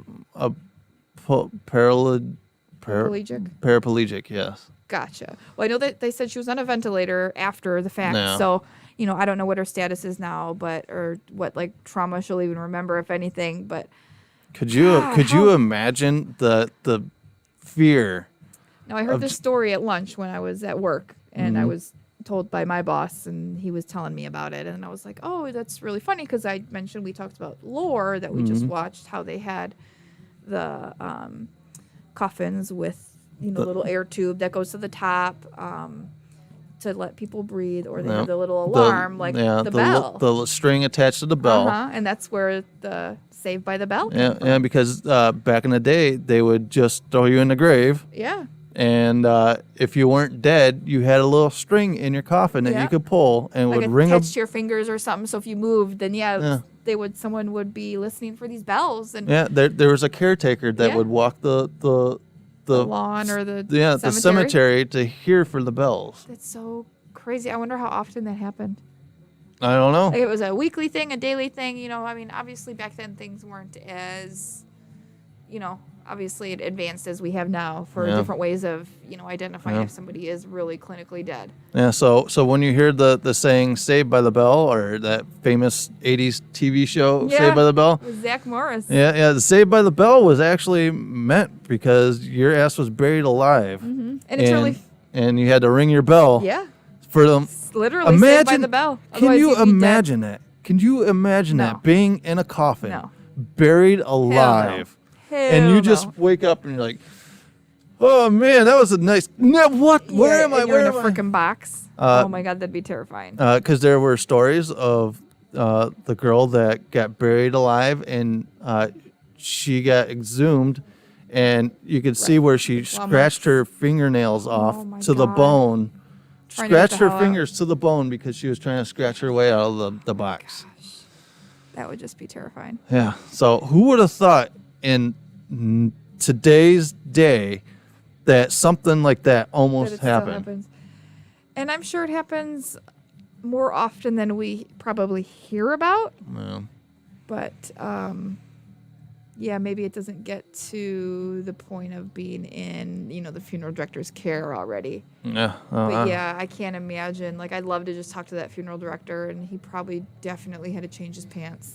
Paraplegic? Paraplegic. Yes. Gotcha. Well, I know that they said she was on a ventilator after the fact. Yeah. So, I don't know what her status is now, or what like trauma she'll even remember, if anything. But Could you God, could you how- imagine the fear? now I heard Of this j- story at lunch when I was at work, and I Mhm. was told by my boss, and he was telling me about it, and I was like, oh, that's really funny, because I mentioned we talked about Lore that we just watched, how they had the coffins with the little air tube that goes to the top to let people breathe, or they Yeah. have the little alarm like the bell. the string attached to the bell. And that's where the Saved by the Bell came Yeah, from. yeah, because back in the day, they would just throw you in the grave, Yeah. and if you weren't dead, you had a little string in your coffin that Yeah. you could pull, and it Like would ring a. attached to your fingers or something. So if you moved, then Yeah. someone would be listening for these bells, and Yeah, there was a caretaker that Yeah. would walk the lawn or the the cemetery to hear for the bells. It's so crazy. I wonder how often that happened. I don't know. Like it was a weekly thing, a daily thing. I mean, obviously back then things weren't as, obviously advanced as we have now for Yeah. different ways of, identifying Yeah. if somebody is really clinically dead. Yeah, so when you hear the saying "Saved by the Bell" or that famous '80s TV show "Saved by the Bell," With Zach Morris. yeah, the "Saved by the Bell" was actually meant because your ass was buried alive, And it's really, and you had to ring your bell yeah, for them. it's literally Saved by the Bell. Can Otherwise you you'd be dead. imagine that? Can you imagine No. that being in a coffin, No. buried alive, and Hell you just no. wake up and you're like, "Oh man, that was a nice." No, what? Where Yeah, am I? and you're in a Where am I? freaking box. Uh, Oh my God, that'd be terrifying. Because there were stories of the girl that got buried alive, and she got exhumed, and you could see where she scratched her fingernails off Oh my to the God. bone. Trying to get Scratched the her hell out. fingers to the bone because she was trying to scratch her way out of the box. That would just be terrifying. Yeah. So who would have thought in today's day that something like that That almost it still happened? happens. And I'm sure it happens more often than we probably hear about. Yeah. But yeah, maybe it doesn't get to the point of being in, the funeral director's care already. Yeah. But yeah, I can't imagine. Like, I'd love to just talk to that funeral director, and he probably definitely had to change his pants.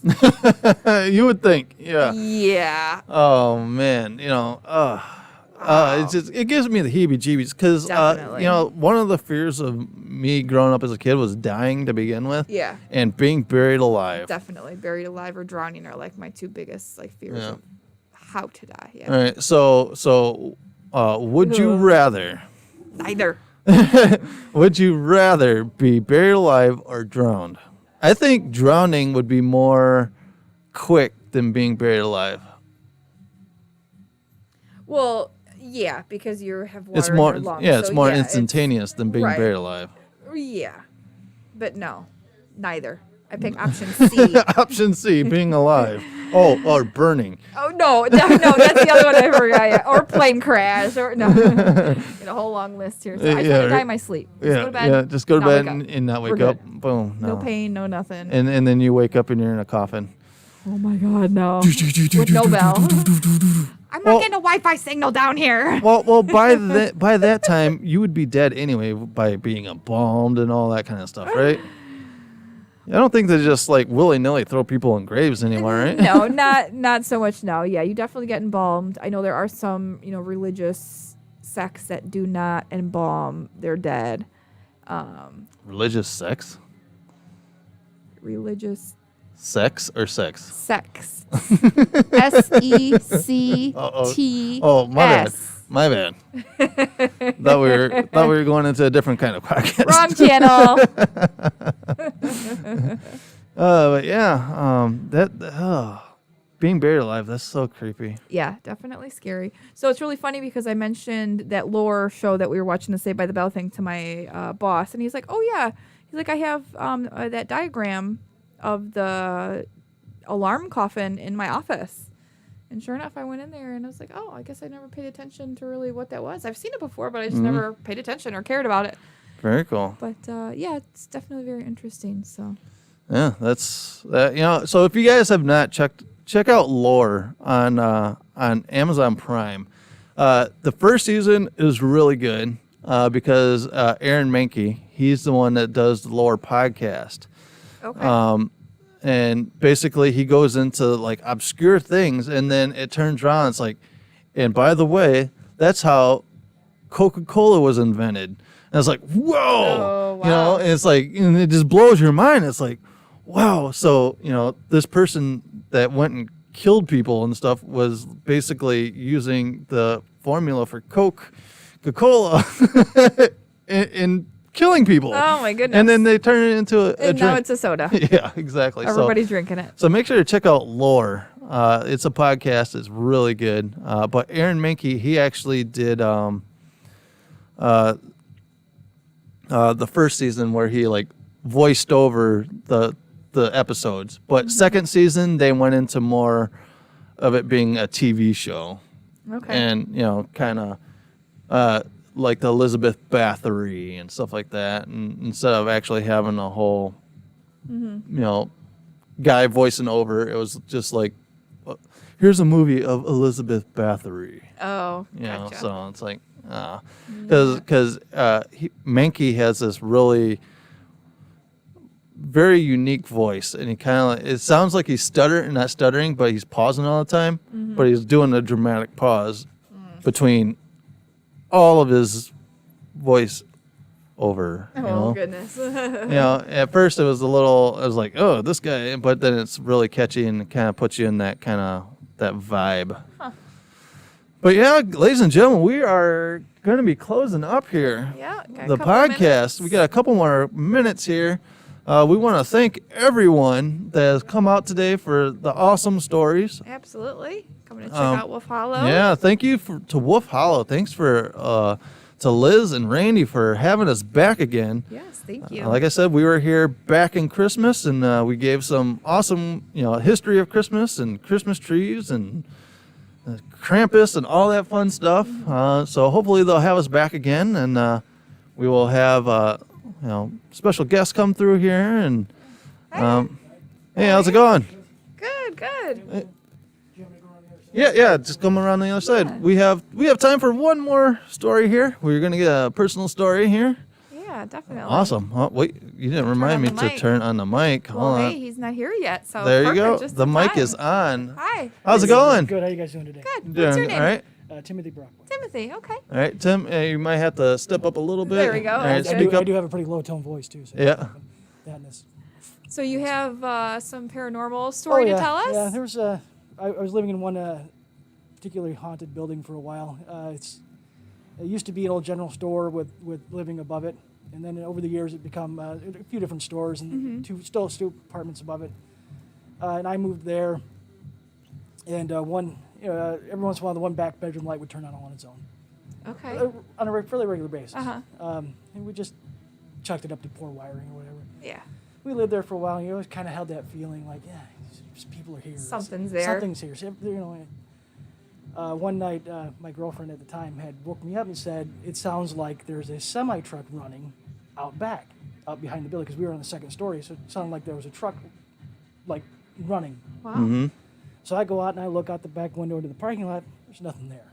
You would think. Yeah. Yeah. Oh man, it gives me the heebie-jeebies because Definitely. one of the fears of me growing up as a kid was dying to begin with, Yeah. and being buried alive. Definitely. Buried alive or drowning are like my two biggest fears Yeah. of how to die. Yeah. All right, so would you Ugh. rather? Neither. Would you rather be buried alive or drowned? I think drowning would be more quick than being buried alive. Well, yeah, because you have water It's in more, your lungs. it's so more yeah, instantaneous than being right. buried alive. Yeah. But no, neither. I pick option C. Option C, being alive. Oh, or burning. Oh no, that's the other one I forgot. Yeah. Or plane crash, or no, Get a whole long list here. So I just Yeah, want to die right. in my sleep. Just Yeah, go to bed. yeah. Just go to not bed wake up. and not We're wake good. up. Boom. No pain, no nothing. And then you wake up and you're in a coffin. Oh my God, no. With no bell. I'm not Well- getting a Wi-Fi signal down here. Well, by that time you would be dead anyway by being embalmed and all that kind of stuff, right? I don't think they just like willy nilly throw people in graves anymore, right? No, not so much. No, yeah, you definitely get embalmed. I know there are some, religious sects that do not embalm their dead. Religious sex, Religious sex or sex? sex. SECTS. Oh, my bad. My bad. thought we were going into a different kind of podcast. Wrong channel. But yeah, being buried alive, that's so creepy. Yeah, definitely scary. So it's really funny because I mentioned that lore show that we were watching, the Saved by the Bell thing, to my boss, and he's like, "Oh yeah," he's like, "I have that diagram of the alarm coffin in my office." And sure enough, I went in there and I was like, "Oh, I guess I never paid attention to really what that was. I've seen it before, but I just never paid attention or cared about it." Very cool. But yeah, it's definitely very interesting. So Yeah, that's So if you guys have not check out Lore on Amazon Prime. The first season is really good because Aaron Mahnke, he's the one that does the Lore podcast. okay, And basically he goes into like obscure things, and then it turns around. It's like, and by the way, that's how Coca-Cola was invented. And it's like, whoa, Oh, wow. and it's like, and it just blows your mind. It's like, wow. So, this person that went and killed people and stuff was basically using the formula for Coca-Cola in killing people. Oh, my goodness. And then they turn it into a and drink. now it's a soda. Yeah, exactly. Everybody's drinking it. So make sure to check out Lore. It's a podcast. It's really good. But Aaron Mahnke, he actually did the first season where he like voiced over the episodes. But second season, they went into more of it being a TV show. Okay. And, kind of like the Elizabeth Bathory and stuff like that. And instead of actually having a whole, guy voicing over, it was just like here's a movie of Elizabeth Bathory. Oh, You know, gotcha. so it's like, because Mankey has this really very unique voice, and he kind of, it sounds like he's not stuttering, but he's pausing all the time, but he's doing a dramatic pause between all of his voice over. You Oh know? goodness. You know, at first it was a little, I was like, oh, this guy, but then it's really catchy and kind of puts you in that kind of, that vibe. But yeah, ladies and gentlemen, we are going to be closing up here. Yeah. got a The couple podcast. minutes. We got a couple more minutes here. We want to thank everyone that has come out today for the awesome stories. Absolutely. Coming to check out Wolf Hollow. Yeah, thank you to Wolf Hollow. Thanks for to Liz and Randy for having us back again. Yes. Thank you. Like I said, we were here back in Christmas, and we gave some awesome, history of Christmas and Christmas trees and Krampus and all that fun stuff. So hopefully they'll have us back again, and we will have special guests come through here. And hey, how's it going? Good. Good. Yeah, just come around the other side. We have time for one more story here. We're gonna get a personal story here. Yeah, definitely. Awesome. Oh, wait, you didn't remind me on the to mic. turn on the mic. Well, Hold on. hey, he's not here yet, so There you perfect, go. just The in mic time. is on. Hi. How's it going? Good. How you guys doing today? Good. Doing What's your name? all right. Timothy Brockwell. Timothy. Okay. All right, Tim, you might have to step up a little bit. There we go. All right, That's I speak do, I up. do have a pretty low tone voice too. So Yeah. that and this. So you have some paranormal story to tell us? Yeah, there was I was living in one particularly haunted building for a while. It used to be an old general store with living above it, and then over the years it become a few different stores and still two apartments above it. And I moved there, and every once in a while the one back bedroom light would turn on its own Okay. on a fairly regular basis. Uh-huh. And we just chucked it up to poor wiring or whatever. Yeah. We lived there for a while, and you always kind of had that feeling like, yeah, people are here. Something's there. Something's here. So, one night, my girlfriend at the time had woke me up and said, it sounds like there's a semi-truck running out back, out behind the building, because we were on the second story, so it sounded like there was a truck, like, running. Wow. Mm-hmm. So I go out and I look out the back window into the parking lot. There's nothing there.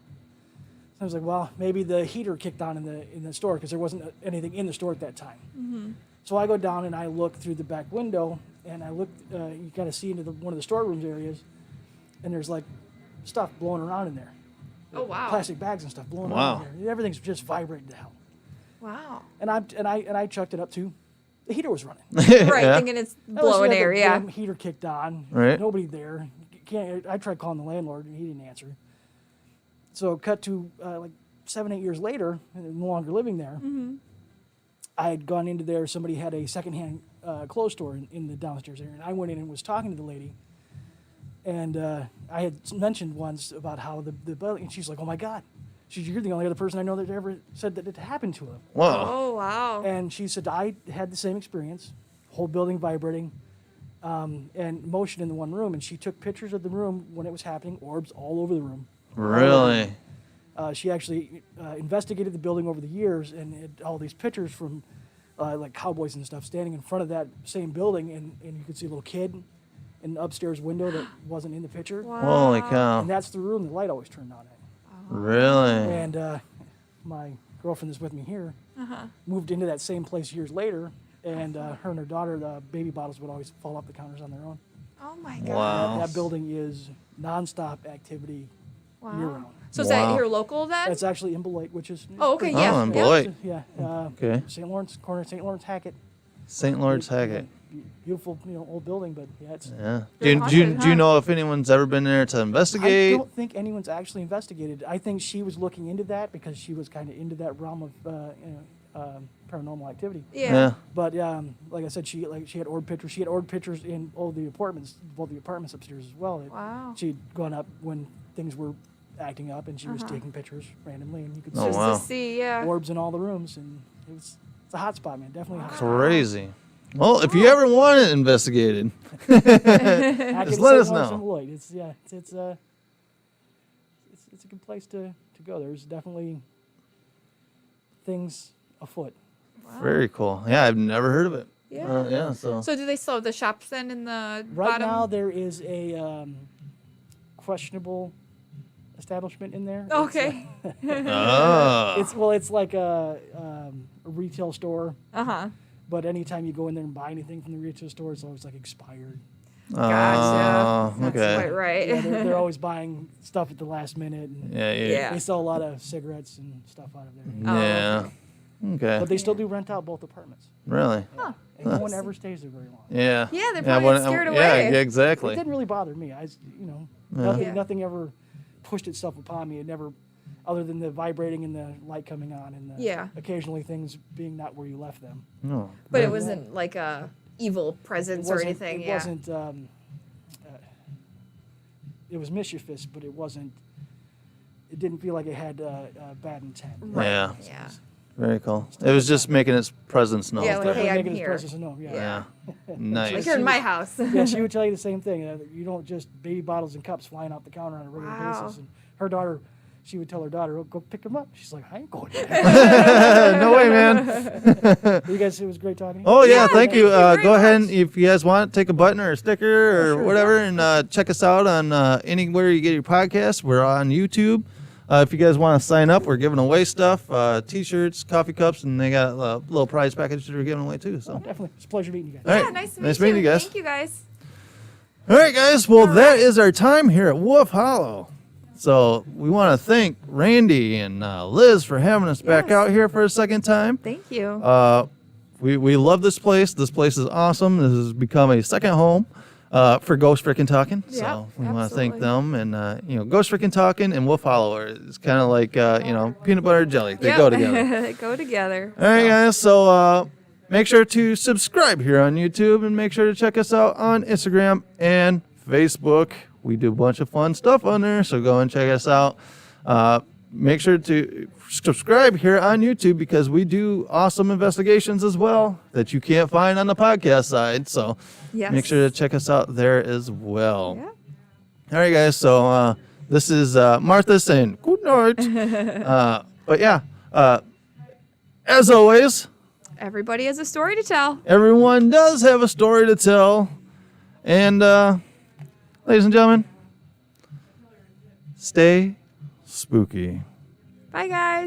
So I was like, well, maybe the heater kicked on in the store, because there wasn't anything in the store at that time. Mm-hmm. So I go down and I look through the back window, and I look. You kind of see into one of the storerooms areas, and there's like stuff blowing around in there. Oh, wow. Plastic bags and stuff blowing Wow. around in there. Everything's just vibrating to hell. Wow. And I chucked it up to the heater was running. Right, Yeah. thinking it's Unless you blowing had the air, yeah. damn heater kicked on. Right. Nobody there. I tried calling the landlord, and he didn't answer. So cut to like 7-8 years later, and no longer living there. Mm-hmm. I had gone into there. Somebody had a secondhand clothes store in the downstairs area, and I went in and was talking to the lady. And I had mentioned once about how the building, and she's like, "Oh my God," you're the only other person I know that ever said that it happened to him. Wow. Oh, wow. And she said, I had the same experience, whole building vibrating, and motion in the one room. And she took pictures of the room when it was happening, orbs all over the room. Really? She actually investigated the building over the years and had all these pictures from like cowboys and stuff standing in front of that same building, and you could see a little kid in the upstairs window that wasn't in the picture. Wow. Holy cow. And that's the room the light always turned on in. Really? And my girlfriend that's with me here Uh-huh. moved into that same place years later, and her and her daughter, the baby bottles would always fall off the counters on their own. Oh, my God. Wow. That building is nonstop activity year Wow. round. So is Wow. that here local then? That's actually in Beloit, which is Oh, okay, pretty- yeah. Oh, in yeah. Beloit. Yeah. Okay. St. Lawrence, corner of St. Lawrence Hackett. St. Lawrence Hackett. Beautiful, old building, but yeah, it's. Yeah. Very Do you haunted, huh? know if anyone's ever been there to I investigate? don't think anyone's actually investigated. I think she was looking into that because she was kind of into that realm of paranormal activity. Yeah. But like I said, she had orb pictures. She had orb pictures in all the apartments, both the apartments upstairs as well. Wow. She'd gone up when things were acting up, and she was Uh-huh. taking pictures randomly, and you could Oh, Just see wow. to see, yeah. orbs in all the rooms, and it's a hot spot, man. Definitely a hot spot. Crazy. Well, if you ever want it investigated, Hackett Just and let St. us Lawrence know. and Beloit. It's a good place to go. There's definitely things afoot. very cool. Yeah, I've never heard of it. Yeah. Yeah. So. So do they still have the shops then in the Right bottom? now, there is a questionable establishment in there. Okay. Oh. It's like a retail store, Uh-huh. but anytime you go in there and buy anything from the retail store, it's always like expired. Gotcha. Oh, That's okay. quite right. Yeah, they're always buying stuff at the last minute. And Yeah, yeah. Yeah. They sell a lot of cigarettes and stuff out of there. Oh, Yeah. Okay. But they still do rent out both apartments. Really? And no one ever stays there very long. Yeah. Yeah, they probably get scared Yeah, away. yeah, It exactly. didn't really bother me. Yeah. Nothing ever pushed itself upon me. It never, other than the vibrating and the light coming on and the Yeah. occasionally things being not where you left them. No. But it wasn't like a evil presence or wasn't- anything. It Yeah. wasn't. It was mischievous, but it wasn't. It didn't feel like it had bad intent. Yeah. Yeah. Very cool. It was just making its presence known. Yeah, like, Definitely hey, I'm making his here. presence known. Yeah. Yeah. Nice. Like you're in my house. Yeah, she would tell you the same thing. You don't just baby bottles and cups flying off the counter on a regular Wow. basis. And her daughter, she would tell her daughter, "Oh, go pick them up." She's like, "I ain't going there." No way, man. You guys, it was great talking. Oh yeah, Yeah, thank you. thank you very Go ahead and much. if you guys want, take a button or a sticker or whatever, and check us out on anywhere you get your podcast. We're on YouTube. If you guys want to sign up, we're giving away stuff, T-shirts, coffee cups, and they got a little prize package that we're giving away too. So, all Definitely, it's a pleasure meeting you guys. right, Yeah, nice to meet nice meeting you guys. Thank you guys. All right, guys. Well, that is our time here at Wolf Hollow. So we want to thank Randy and Liz for having us back Yes. out here for a second time. Thank you. We love this place. This place is awesome. This has become a second home for Ghost Frickin' Talking. Yeah, So we want to thank absolutely. them. And, Ghost Frickin' Talking and Wolf Hollow it's kind of like, peanut butter and jelly. They Yep. go together. They go together. All right, guys. So make sure to subscribe here on YouTube and make sure to check us out on Instagram and Facebook. We do a bunch of fun stuff on there, so go and check us out. Make sure to subscribe here on YouTube because we do awesome investigations as well that you can't find on the podcast side. So Yes. make sure to check us out there as well. Yeah. All right, guys. So this is Martha saying good night. But yeah, as always, Everybody has a story to tell. everyone does have a story to tell. And ladies and gentlemen, stay spooky. Bye, guys.